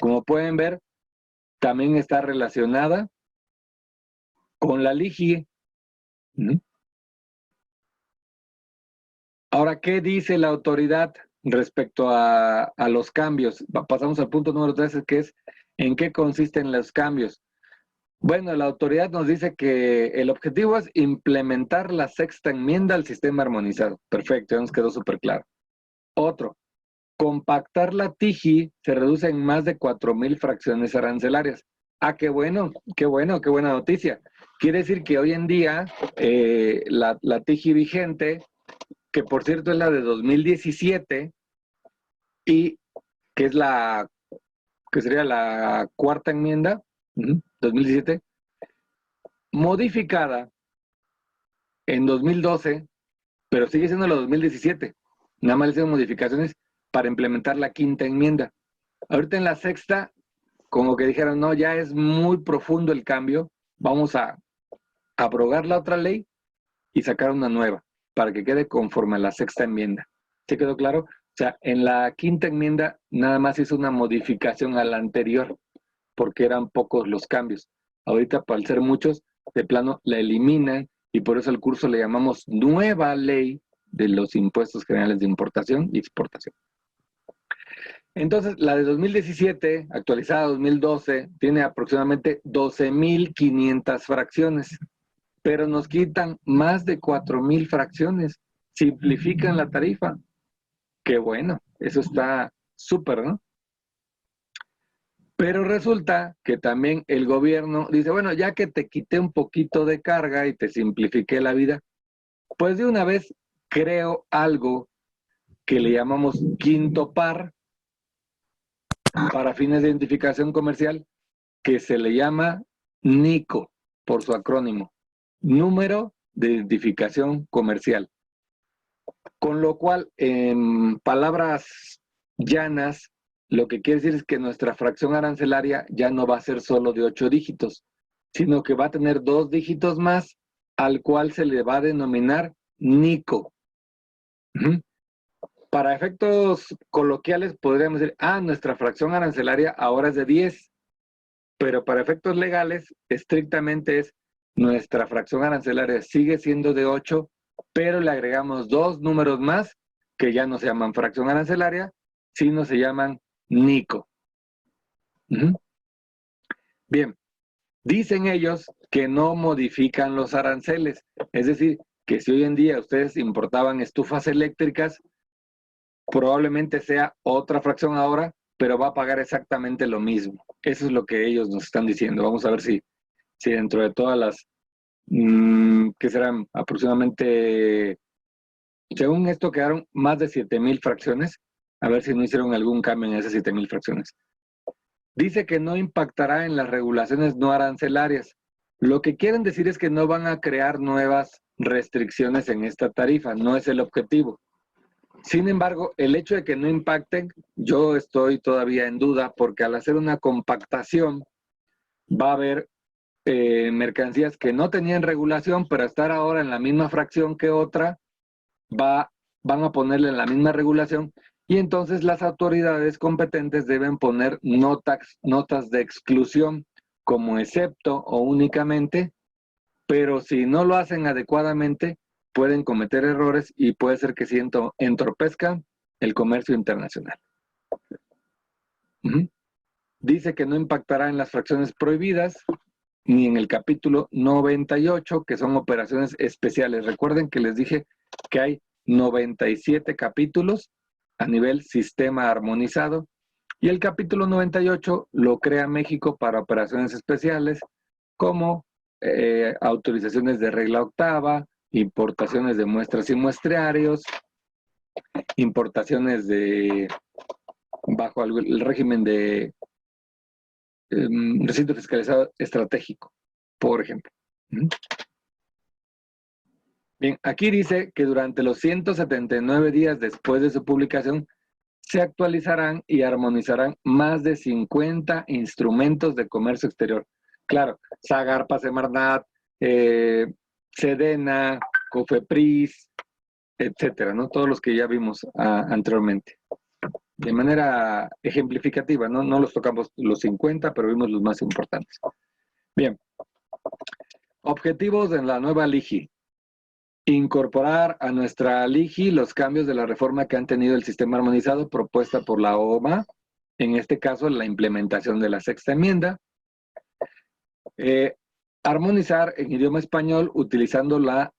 Como pueden ver, también está relacionada con la LIGI. Ahora, ¿qué dice la autoridad respecto a los cambios? Pasamos al punto número 13, que es ¿en qué consisten los cambios? Bueno, la autoridad nos dice que el objetivo es implementar la sexta enmienda al sistema armonizado. Perfecto, ya nos quedó súper claro. Otro, compactar la TIGI se reduce en más de 4,000 fracciones arancelarias. Ah, qué bueno, qué buena noticia. Quiere decir que hoy en día la TIGI vigente, que por cierto es la de 2017, y que es que sería la cuarta enmienda, 2017, modificada en 2012, pero sigue siendo la 2017. Nada más le hicieron modificaciones para implementar la quinta enmienda. Ahorita en la sexta, como que dijeron, no, ya es muy profundo el cambio, vamos a abrogar la otra ley y sacar una nueva, para que quede conforme a la sexta enmienda. ¿Sí quedó claro? O sea, en la quinta enmienda nada más hizo una modificación a la anterior, porque eran pocos los cambios. ahorita al ser muchos, de plano la eliminan y por eso al curso le llamamos nueva ley de los impuestos generales de importación y exportación. Entonces, la de 2017, actualizada 2012, tiene aproximadamente 12,500 fracciones, pero nos quitan más de 4,000 fracciones. Simplifican la tarifa. Qué bueno, eso está súper, ¿no? Pero resulta que también el gobierno dice, bueno, ya que te quité un poquito de carga y te simplifiqué la vida, pues de una vez creo algo que le llamamos quinto par para fines de identificación comercial, que se le llama NICO, por su acrónimo, Número de Identificación Comercial. Con lo cual, en palabras llanas, lo que quiere decir es que nuestra fracción arancelaria ya no va a ser solo de 8 dígitos, sino que va a tener 2 dígitos más, al cual se le va a denominar NICO. Para efectos coloquiales podríamos decir, nuestra fracción arancelaria ahora es de 10, pero para efectos legales, estrictamente es nuestra fracción arancelaria sigue siendo de 8, pero le agregamos 2 números más que ya no se llaman fracción arancelaria, sino se llaman NICO. Bien, dicen ellos que no modifican los aranceles, es decir, que si hoy en día ustedes importaban estufas eléctricas, probablemente sea otra fracción ahora, pero va a pagar exactamente lo mismo. Eso es lo que ellos nos están diciendo. Vamos a ver si dentro de todas las, que serán aproximadamente, según esto quedaron más de 7,000 fracciones, a ver si no hicieron algún cambio en esas 7,000 fracciones. Dice que no impactará en las regulaciones no arancelarias. Lo que quieren decir es que no van a crear nuevas restricciones en esta tarifa, no es el objetivo. Sin embargo, el hecho de que no impacten, yo estoy todavía en duda, porque al hacer una compactación va a haber mercancías que no tenían regulación, pero estar ahora en la misma fracción que otra, van a ponerle en la misma regulación, y entonces las autoridades competentes deben poner notas de exclusión como excepto o únicamente, pero si no lo hacen adecuadamente, pueden cometer errores y puede ser que entorpezcan el comercio internacional. Dice que no impactará en las fracciones prohibidas, ni en el capítulo 98, que son operaciones especiales. Recuerden que les dije que hay 97 capítulos a nivel sistema armonizado, y el capítulo 98 lo crea México para operaciones especiales, como autorizaciones de regla octava, importaciones de muestras y muestrarios, importaciones bajo el régimen de recinto fiscalizado estratégico, por ejemplo. Bien, aquí dice que durante los 179 días después de su publicación se actualizarán y armonizarán más de 50 instrumentos de comercio exterior. Claro, Zagarpa, Semarnat, Sedena, Cofepris, etcétera, ¿no? Todos los que ya vimos anteriormente. De manera ejemplificativa, ¿no? No los tocamos los 50, pero vimos los más importantes. Bien. Objetivos en la nueva LIGI. Incorporar a nuestra LIGI los cambios de la reforma que han tenido el sistema armonizado propuesta por la OMA, en este caso la implementación de la sexta enmienda. Armonizar en idioma español utilizando la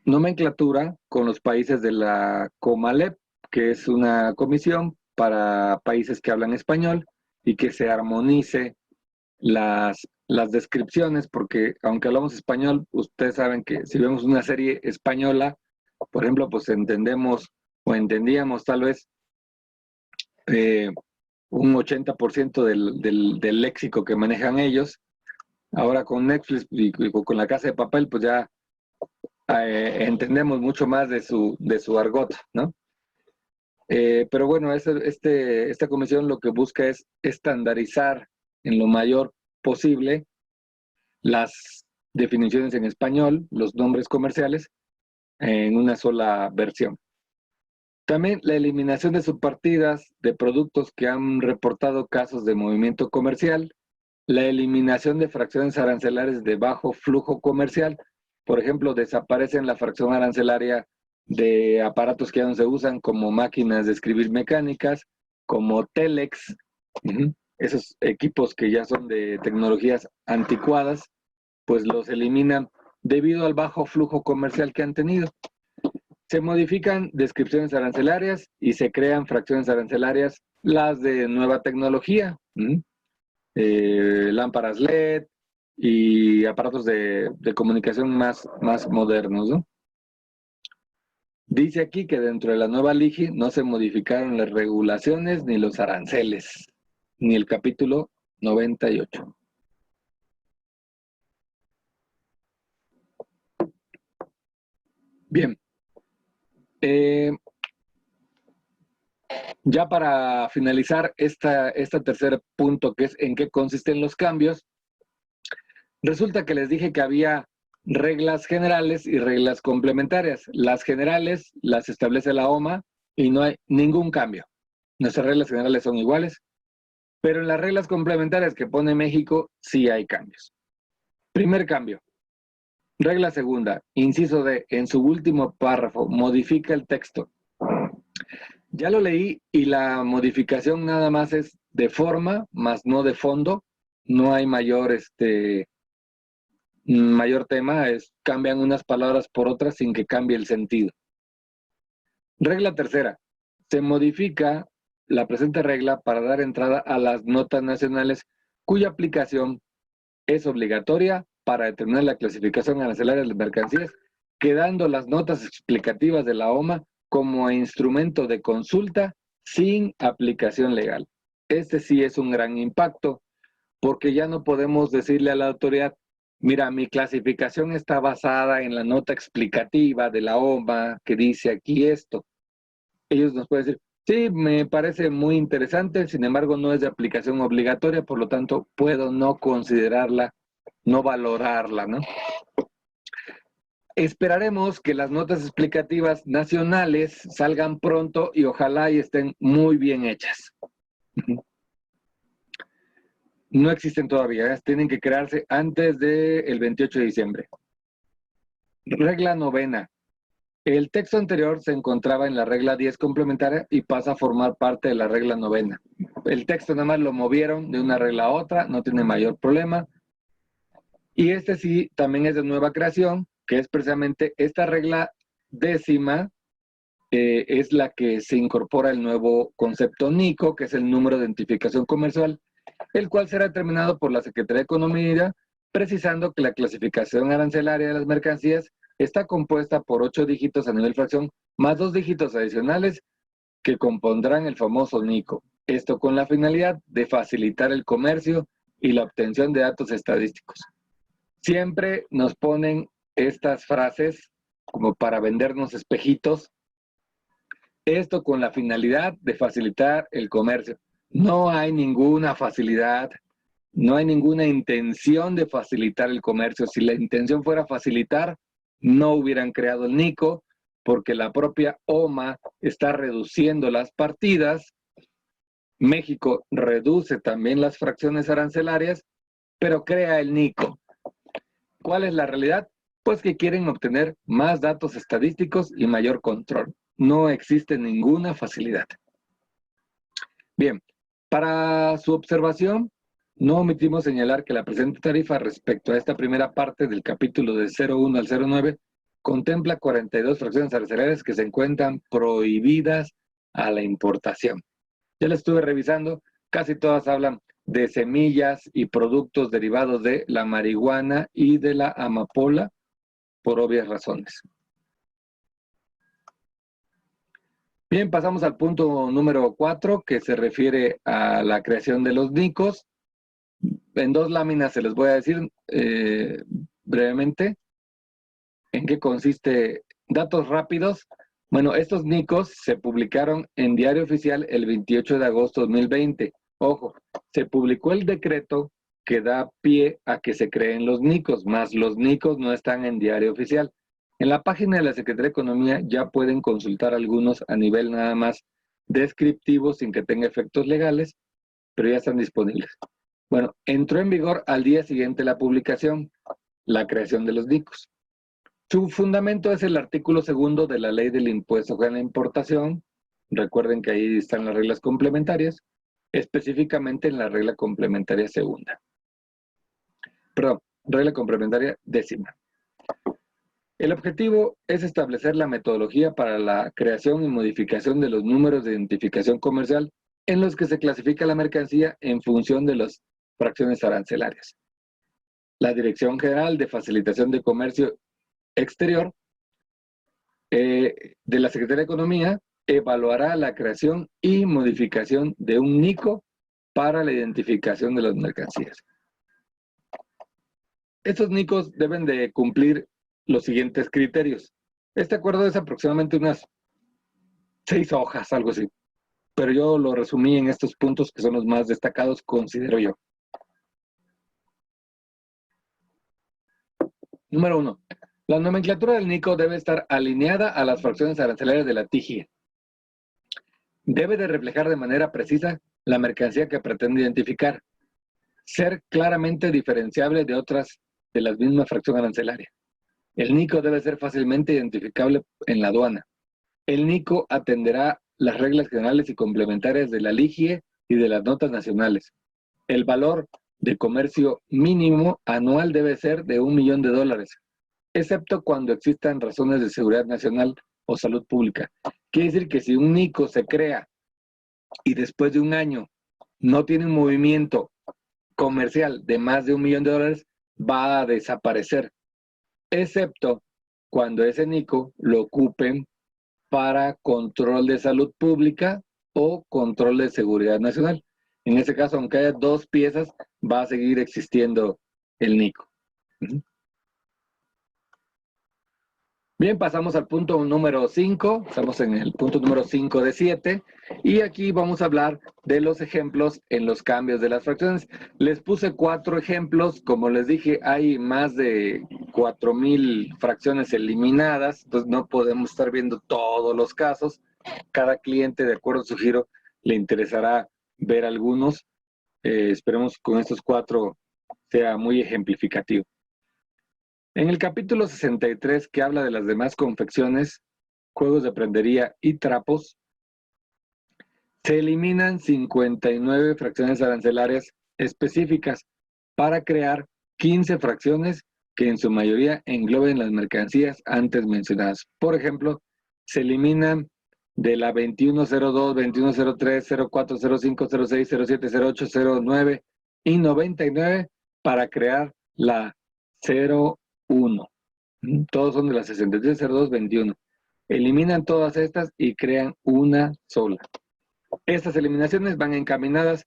nomenclatura con los países de la COMALEP, que es una comisión para países que hablan español, y que se armonice las descripciones, porque aunque hablamos español, ustedes saben que si vemos una serie española, por ejemplo, pues entendemos o entendíamos tal vez un 80% del léxico que manejan ellos. Ahora con Netflix y con La Casa de Papel, pues ya entendemos mucho más de su argot, ¿no? Pero bueno, esta comisión lo que busca es estandarizar en lo mayor posible las definiciones en español, los nombres comerciales, en una sola versión. También la eliminación de subpartidas de productos que han reportado casos de movimiento comercial la eliminación de fracciones arancelares de bajo flujo comercial. Por ejemplo, desaparecen la fracción arancelaria de aparatos que ya no se usan, como máquinas de escribir mecánicas, como Telex, esos equipos que ya son de tecnologías anticuadas, pues los eliminan debido al bajo flujo comercial que han tenido. Se modifican descripciones arancelarias y se crean fracciones arancelarias, las de nueva tecnología, lámparas LED y aparatos de comunicación más modernos, ¿no? Dice aquí que dentro de la nueva LIGI no se modificaron las regulaciones ni los aranceles, ni el capítulo 98. Bien. Ya para finalizar este tercer punto, que es en qué consisten los cambios, resulta que les dije que había reglas generales y reglas complementarias. Las generales las establece la OMA y no hay ningún cambio. Nuestras reglas generales son iguales, pero en las reglas complementarias que pone México sí hay cambios. Primer cambio. Regla segunda, inciso D, en su último párrafo, modifica el texto. Ya lo leí y la modificación nada más es de forma, más no de fondo. No hay mayor tema, cambian unas palabras por otras sin que cambie el sentido. Regla tercera, se modifica la presente regla para dar entrada a las notas nacionales cuya aplicación es obligatoria para determinar la clasificación arancelaria de las mercancías, quedando las notas explicativas de la OMA como instrumento de consulta sin aplicación legal. Este sí es un gran impacto, porque ya no podemos decirle a la autoridad, mira, mi clasificación está basada en la nota explicativa de la OMA que dice aquí esto. Ellos nos pueden decir, sí, me parece muy interesante, sin embargo no es de aplicación obligatoria, por lo tanto puedo no considerarla, no valorarla, ¿no? Esperaremos que las notas explicativas nacionales salgan pronto y ojalá y estén muy bien hechas. No existen todavía, tienen que crearse antes del 28 de diciembre. Regla novena. El texto anterior se encontraba en la regla 10 complementaria y pasa a formar parte de la regla novena. El texto nada más lo movieron de una regla a otra, no tiene mayor problema. Y este sí también es de nueva creación, que es precisamente esta regla décima, es la que se incorpora el nuevo concepto NICO, que es el número de identificación comercial, el cual será determinado por la Secretaría de Economía, precisando que la clasificación arancelaria de las mercancías está compuesta por 8 dígitos a nivel fracción, más 2 dígitos adicionales que compondrán el famoso NICO. Esto con la finalidad de facilitar el comercio y la obtención de datos estadísticos. Siempre nos ponen estas frases como para vendernos espejitos. Esto con la finalidad de facilitar el comercio. No hay ninguna facilidad, no hay ninguna intención de facilitar el comercio. Si la intención fuera facilitar, no hubieran creado el NICO, porque la propia OMA está reduciendo las partidas. México reduce también las fracciones arancelarias, pero crea el NICO. ¿Cuál es la realidad? Pues que quieren obtener más datos estadísticos y mayor control. No existe ninguna facilidad. Bien, para su observación, no omitimos señalar que la presente tarifa respecto a esta primera parte del capítulo de 01 al 09 contempla 42 fracciones arancelarias que se encuentran prohibidas a la importación. Ya la estuve revisando, casi todas hablan de semillas y productos derivados de la marihuana y de la amapola, por obvias razones. Bien, pasamos al punto número 4, que se refiere a la creación de los NICOs. En 2 láminas se les voy a decir brevemente en qué consiste. Datos rápidos. Bueno, estos NICOs se publicaron en Diario Oficial el 28 de agosto de 2020. Ojo, se publicó el decreto que da pie a que se creen los NICOs, más los NICOs no están en Diario Oficial. En la página de la Secretaría de Economía ya pueden consultar algunos a nivel nada más descriptivo sin que tenga efectos legales, pero ya están disponibles. Bueno, entró en vigor al día siguiente de la publicación, la creación de los NICOs. Su fundamento es el artículo 2 de la Ley del Impuesto a la Importación. Recuerden que ahí están las reglas complementarias, específicamente en la regla complementaria segunda. Perdón, regla complementaria 10ª. El objetivo es establecer la metodología para la creación y modificación de los números de identificación comercial en los que se clasifica la mercancía en función de las fracciones arancelarias. La Dirección General de Facilitación de Comercio Exterior de la Secretaría de Economía evaluará la creación y modificación de un NICO para la identificación de las mercancías. Estos NICOs deben de cumplir los siguientes criterios. Este acuerdo es aproximadamente unas 6 hojas, algo así. Pero yo lo resumí en estos puntos que son los más destacados, considero yo. Número 1. La nomenclatura del NICO debe estar alineada a las fracciones arancelarias de la TIGIE. Debe de reflejar de manera precisa la mercancía que pretende identificar. Ser claramente diferenciable de otras de la misma fracción arancelaria. El NICO debe ser fácilmente identificable en la aduana. El NICO atenderá las reglas generales y complementarias de la LIGIE y de las notas nacionales. El valor de comercio mínimo anual debe ser de $1 millón, excepto cuando existan razones de seguridad nacional o salud pública. Quiere decir que si un NICO se crea y después de un año no tiene un movimiento comercial de más de $1 millón, va a desaparecer, excepto cuando ese NICO lo ocupen para control de salud pública o control de seguridad nacional. En ese caso, aunque haya 2 piezas, va a seguir existiendo el NICO. Bien, pasamos al punto número 5. Estamos en el punto número 5 de 7. Y aquí vamos a hablar de los ejemplos en los cambios de las fracciones. Les puse 4 ejemplos. Como les dije, hay más de 4,000 fracciones eliminadas. Entonces no podemos estar viendo todos los casos. Cada cliente, de acuerdo a su giro, le interesará ver algunos. Esperemos que con estos 4 sea muy ejemplificativo. En el capítulo 63, que habla de las demás confecciones, juegos de prendería y trapos, se eliminan 59 fracciones arancelarias específicas para crear 15 fracciones que en su mayoría engloben las mercancías antes mencionadas. Por ejemplo, se eliminan de la 2102, 2103, 04, 05, 06, 07, 08, 09 y 99 para crear la 01. Todos son de la 630221. Eliminan todas estas y crean una sola. Estas eliminaciones van encaminadas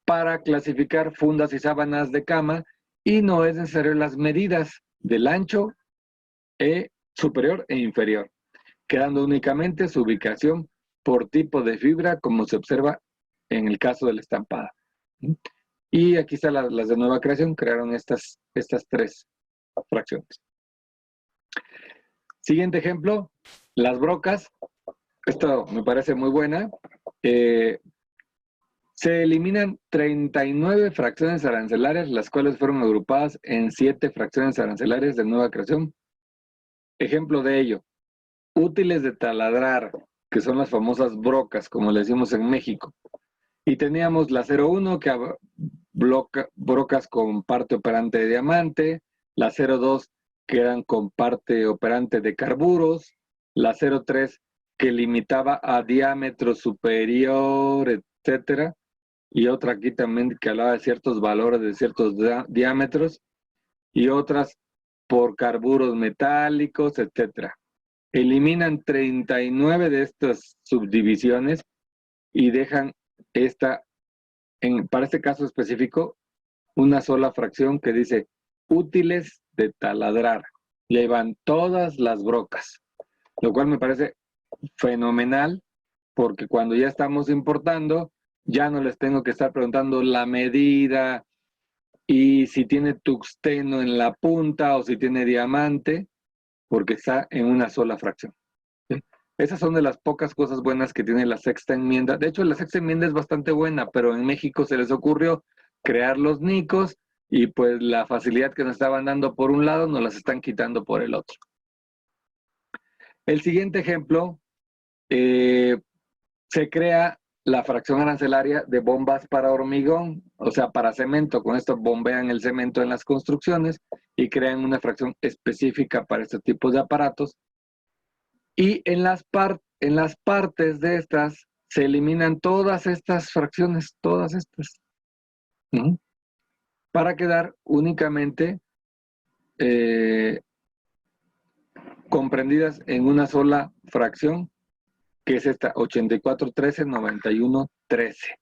para clasificar fundas y sábanas de cama y no es necesario las medidas del ancho superior e inferior, quedando únicamente su ubicación por tipo de fibra, como se observa en el caso de la estampada. Y aquí están las de nueva creación, crearon estas 3 fracciones. Siguiente ejemplo, las brocas. Esto me parece muy buena. Se eliminan 39 fracciones arancelarias, las cuales fueron agrupadas en 7 fracciones arancelarias de nueva creación. Ejemplo de ello, útiles de taladrar, que son las famosas brocas, como le decimos en México. Y teníamos la 01, que brocas con parte operante de diamante, la 02, que eran con parte operante de carburos, la 03, que limitaba a diámetro superior, etcétera, y otra aquí también que hablaba de ciertos valores de ciertos diámetros, y otras por carburos metálicos, etcétera. Eliminan 39 de estas subdivisiones y dejan para este caso específico, una sola fracción que dice útiles de taladrar. Y ahí van todas las brocas, lo cual me parece fenomenal, porque cuando ya estamos importando, ya no les tengo que estar preguntando la medida y si tiene tuxteno en la punta o si tiene diamante, porque está en una sola fracción. ¿Sí? Esas son de las pocas cosas buenas que tiene la sexta enmienda. De hecho, la sexta enmienda es bastante buena, pero en México se les ocurrió crear los NICOs y pues la facilidad que nos estaban dando por un lado nos las están quitando por el otro. El siguiente ejemplo, se crea la fracción arancelaria de bombas para hormigón, o sea, para cemento. Con esto bombean el cemento en las construcciones y crean una fracción específica para este tipo de aparatos. Y en las partes de estas se eliminan todas estas fracciones, todas estas, para quedar únicamente comprendidas en una sola fracción, que es esta 8413, 9113.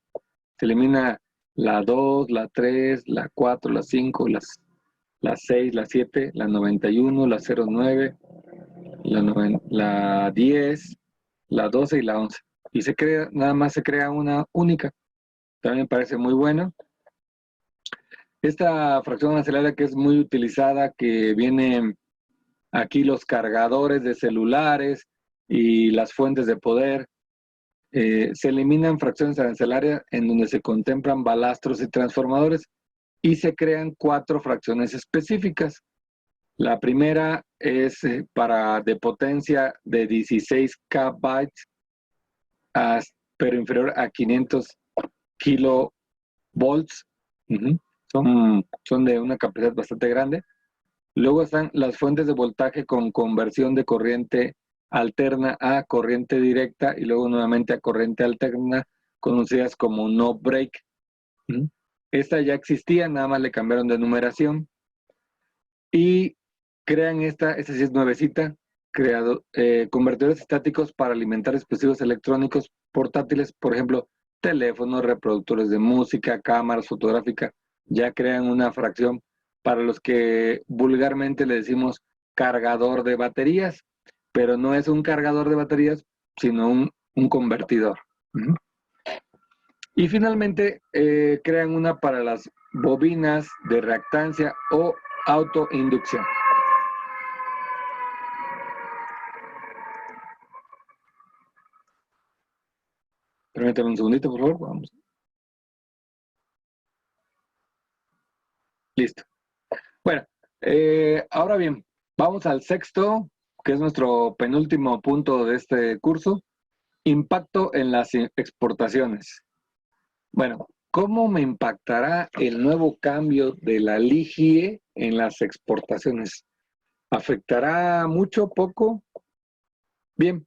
Se elimina la 2, la 3, la 4, la 5, la 6, la 7, la 91, la 09, la 10, la 12 y la 11. Y se crea, nada más se crea una única. También me parece muy bueno. Esta fracción arancelaria que es muy utilizada, que viene aquí los cargadores de celulares y las fuentes de poder. Se eliminan fracciones arancelarias en donde se contemplan balastros y transformadores y se crean 4 fracciones específicas. La primera es de potencia de 16 kB, pero inferior a 500 kilovolts. Son de una capacidad bastante grande. Luego están las fuentes de voltaje con conversión de corriente alterna a corriente directa y luego nuevamente a corriente alterna, conocidas como no break. Esta ya existía, nada más le cambiaron de numeración. Y crean esta sí es nuevecita, convertidores estáticos para alimentar dispositivos electrónicos portátiles, por ejemplo, teléfonos, reproductores de música, cámaras fotográficas, ya crean una fracción para los que vulgarmente le decimos cargador de baterías, pero no es un cargador de baterías, sino un convertidor. Y finalmente crean una para las bobinas de reactancia o autoinducción. Permítame un segundito, por favor. Vamos. Listo. Bueno, ahora bien, vamos al sexto, que es nuestro penúltimo punto de este curso. Impacto en las exportaciones. Bueno, ¿cómo me impactará el nuevo cambio de la LIGIE en las exportaciones? ¿Afectará mucho, poco? Bien,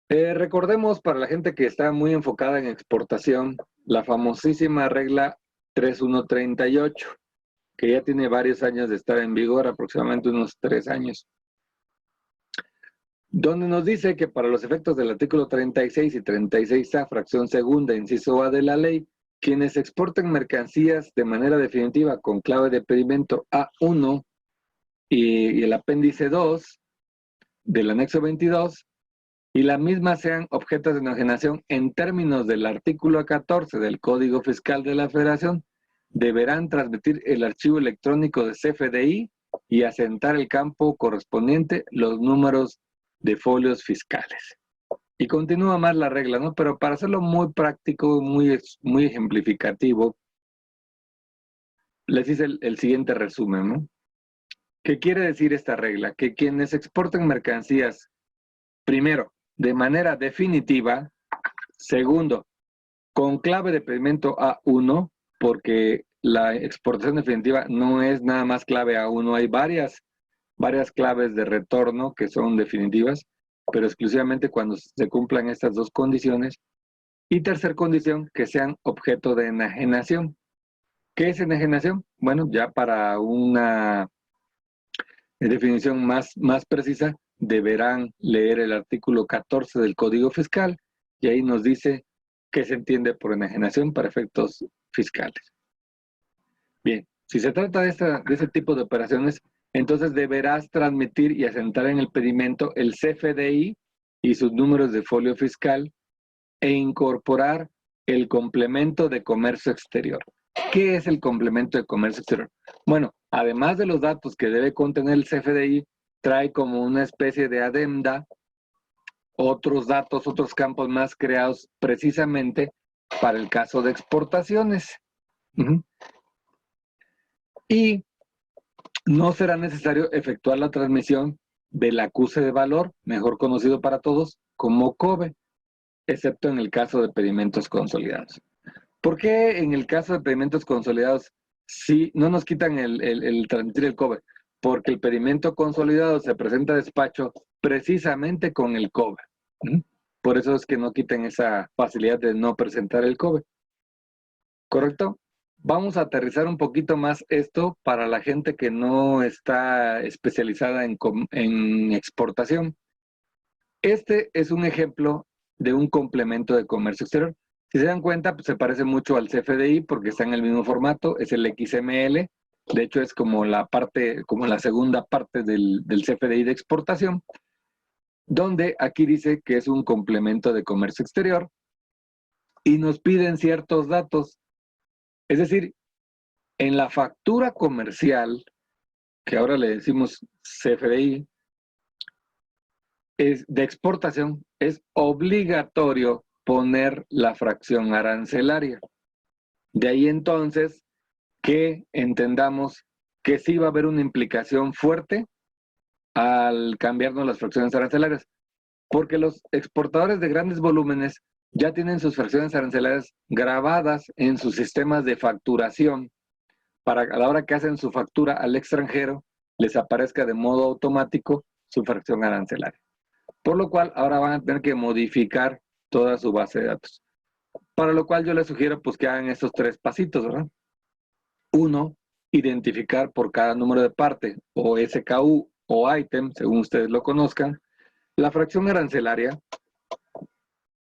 recordemos para la gente que está muy enfocada en exportación, la famosísima regla 3138, que ya tiene varios años de estar en vigor, aproximadamente unos 3 años, donde nos dice que para los efectos del artículo 36 y 36A, fracción segunda, inciso A de la ley, quienes exporten mercancías de manera definitiva con clave de pedimento A1 y el apéndice 2 del anexo 22, y la misma sean objetos de enajenación en términos del artículo 14 del Código Fiscal de la Federación, deberán transmitir el archivo electrónico de CFDI y asentar el campo correspondiente los números de folios fiscales. Y continúa más la regla, ¿no? Pero para hacerlo muy práctico, muy ejemplificativo, les hice el siguiente resumen, ¿no? ¿Qué quiere decir esta regla? Que quienes exporten mercancías, primero, de manera definitiva, segundo, con clave de pedimento A1, porque la exportación definitiva no es nada más clave A1, hay varias claves de retorno que son definitivas, pero exclusivamente cuando se cumplan estas 2 condiciones. Y tercer condición, que sean objeto de enajenación. ¿Qué es enajenación? Bueno, ya para una definición más precisa, deberán leer el artículo 14 del Código Fiscal y ahí nos dice qué se entiende por enajenación para efectos fiscales. Bien, si se trata de ese tipo de operaciones, entonces deberás transmitir y asentar en el pedimento el CFDI y sus números de folio fiscal e incorporar el complemento de comercio exterior. ¿Qué es el complemento de comercio exterior? Bueno, además de los datos que debe contener el CFDI, trae como una especie de adenda otros datos, otros campos más creados precisamente para el caso de exportaciones. Y no será necesario efectuar la transmisión del acuse de valor, mejor conocido para todos como COBE, excepto en el caso de pedimentos consolidados. ¿Por qué en el caso de pedimentos consolidados sí no nos quitan el transmitir el COBE? Porque el pedimento consolidado se presenta a despacho precisamente con el COBE. Por eso es que no quiten esa facilidad de no presentar el COBE. ¿Correcto? Vamos a aterrizar un poquito más esto para la gente que no está especializada en exportación. Este es un ejemplo de un complemento de comercio exterior. Si se dan cuenta, pues se parece mucho al CFDI porque está en el mismo formato, es el XML. De hecho, es como la segunda parte del CFDI de exportación, donde aquí dice que es un complemento de comercio exterior y nos piden ciertos datos. Es decir, en la factura comercial, que ahora le decimos CFDI, de exportación, es obligatorio poner la fracción arancelaria. De ahí entonces que entendamos que sí va a haber una implicación fuerte al cambiarnos las fracciones arancelarias, porque los exportadores de grandes volúmenes ya tienen sus fracciones arancelarias grabadas en sus sistemas de facturación para a la hora que hacen su factura al extranjero les aparezca de modo automático su fracción arancelaria. Por lo cual ahora van a tener que modificar toda su base de datos. Para lo cual yo les sugiero pues que hagan estos 3 pasitos, ¿verdad? 1, identificar por cada número de parte o SKU o item, según ustedes lo conozcan, la fracción arancelaria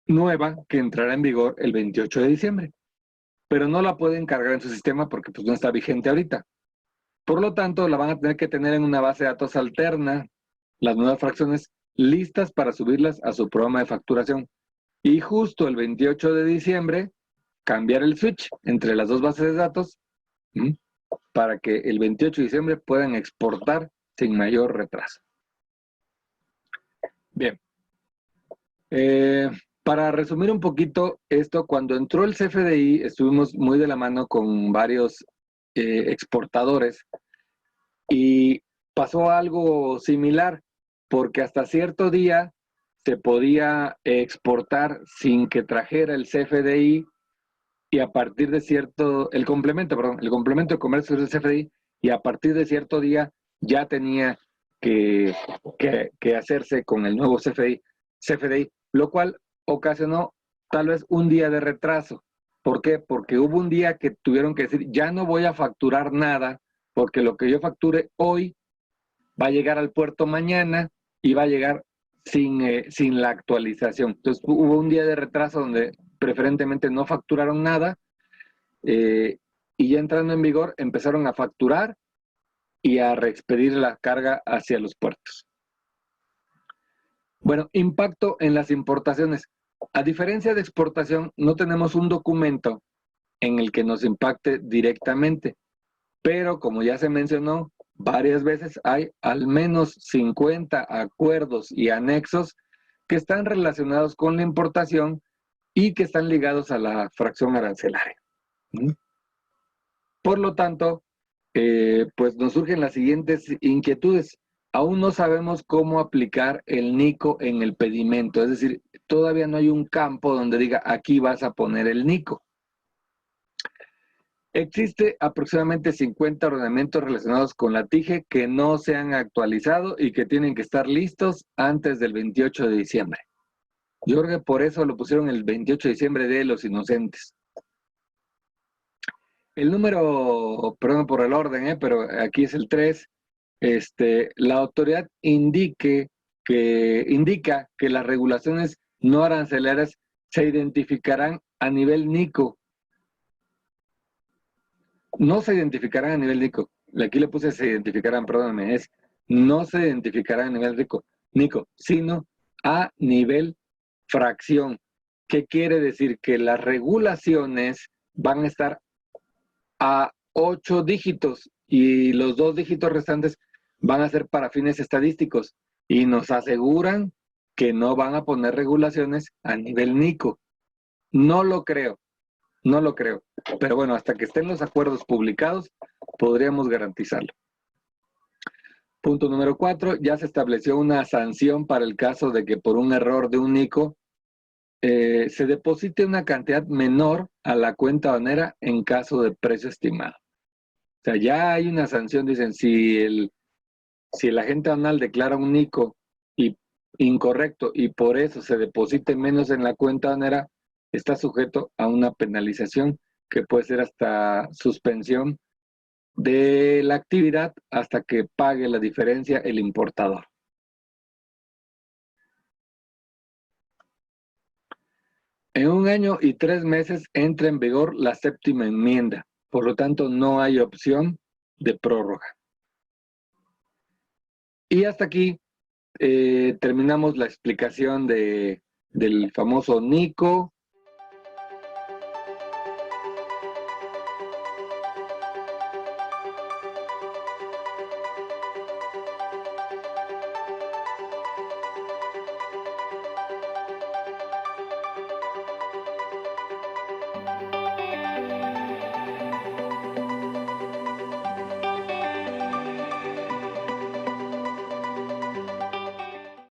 nueva que entrará en vigor el 28 de diciembre. Pero no la pueden cargar en su sistema porque pues, no está vigente ahorita. Por lo tanto, la van a tener que tener en una base de datos alterna, las nuevas fracciones listas para subirlas a su programa de facturación. Y justo el 28 de diciembre, cambiar el switch entre las dos bases de datos para que el 28 de diciembre puedan exportar sin mayor retraso. Bien. Para resumir un poquito esto, cuando entró el CFDI estuvimos muy de la mano con varios exportadores y pasó algo similar, porque hasta cierto día se podía exportar sin que trajera el CFDI y a partir de el complemento de comercio del CFDI y a partir de cierto día ya tenía que hacerse con el nuevo CFDI, lo cual ocasionó tal vez un día de retraso. ¿Por qué? Porque hubo un día que tuvieron que decir, ya no voy a facturar nada, porque lo que yo facture hoy va a llegar al puerto mañana y va a llegar sin la actualización. Entonces hubo un día de retraso donde preferentemente no facturaron nada y ya entrando en vigor empezaron a facturar y a reexpedir la carga hacia los puertos. Bueno, impacto en las importaciones. A diferencia de exportación, no tenemos un documento en el que nos impacte directamente, pero como ya se mencionó varias veces, hay al menos 50 acuerdos y anexos que están relacionados con la importación y que están ligados a la fracción arancelaria. Por lo tanto, pues nos surgen las siguientes inquietudes. Aún no sabemos cómo aplicar el NICO en el pedimento, es decir, todavía no hay un campo donde diga aquí vas a poner el NICO. Existe aproximadamente 50 ordenamientos relacionados con la TIGE que no se han actualizado y que tienen que estar listos antes del 28 de diciembre. Yo creo que por eso lo pusieron el 28 de diciembre de los inocentes. El número, perdón por el orden, pero aquí es el 3. La autoridad indica que las regulaciones no arancelarias se identificarán a nivel NICO. No se identificarán a nivel NICO. Aquí le puse se identificarán, perdóname, no se identificarán a nivel NICO, sino a nivel fracción. ¿Qué quiere decir? Que las regulaciones van a estar a 8 dígitos y los 2 dígitos restantes van a ser para fines estadísticos y nos aseguran que no van a poner regulaciones a nivel NICO. No lo creo. No lo creo. Pero bueno, hasta que estén los acuerdos publicados, podríamos garantizarlo. Punto número 4, ya se estableció una sanción para el caso de que por un error de un NICO se deposite una cantidad menor a la cuenta aduanera en caso de precio estimado. O sea, ya hay una sanción, dicen, si el agente aduanal declara un NICO incorrecto y por eso se deposite menos en la cuenta aduanera, está sujeto a una penalización que puede ser hasta suspensión de la actividad hasta que pague la diferencia el importador. En 1 año y 3 meses entra en vigor la 7ª enmienda, por lo tanto no hay opción de prórroga. Y hasta aquí terminamos la explicación del famoso NICO,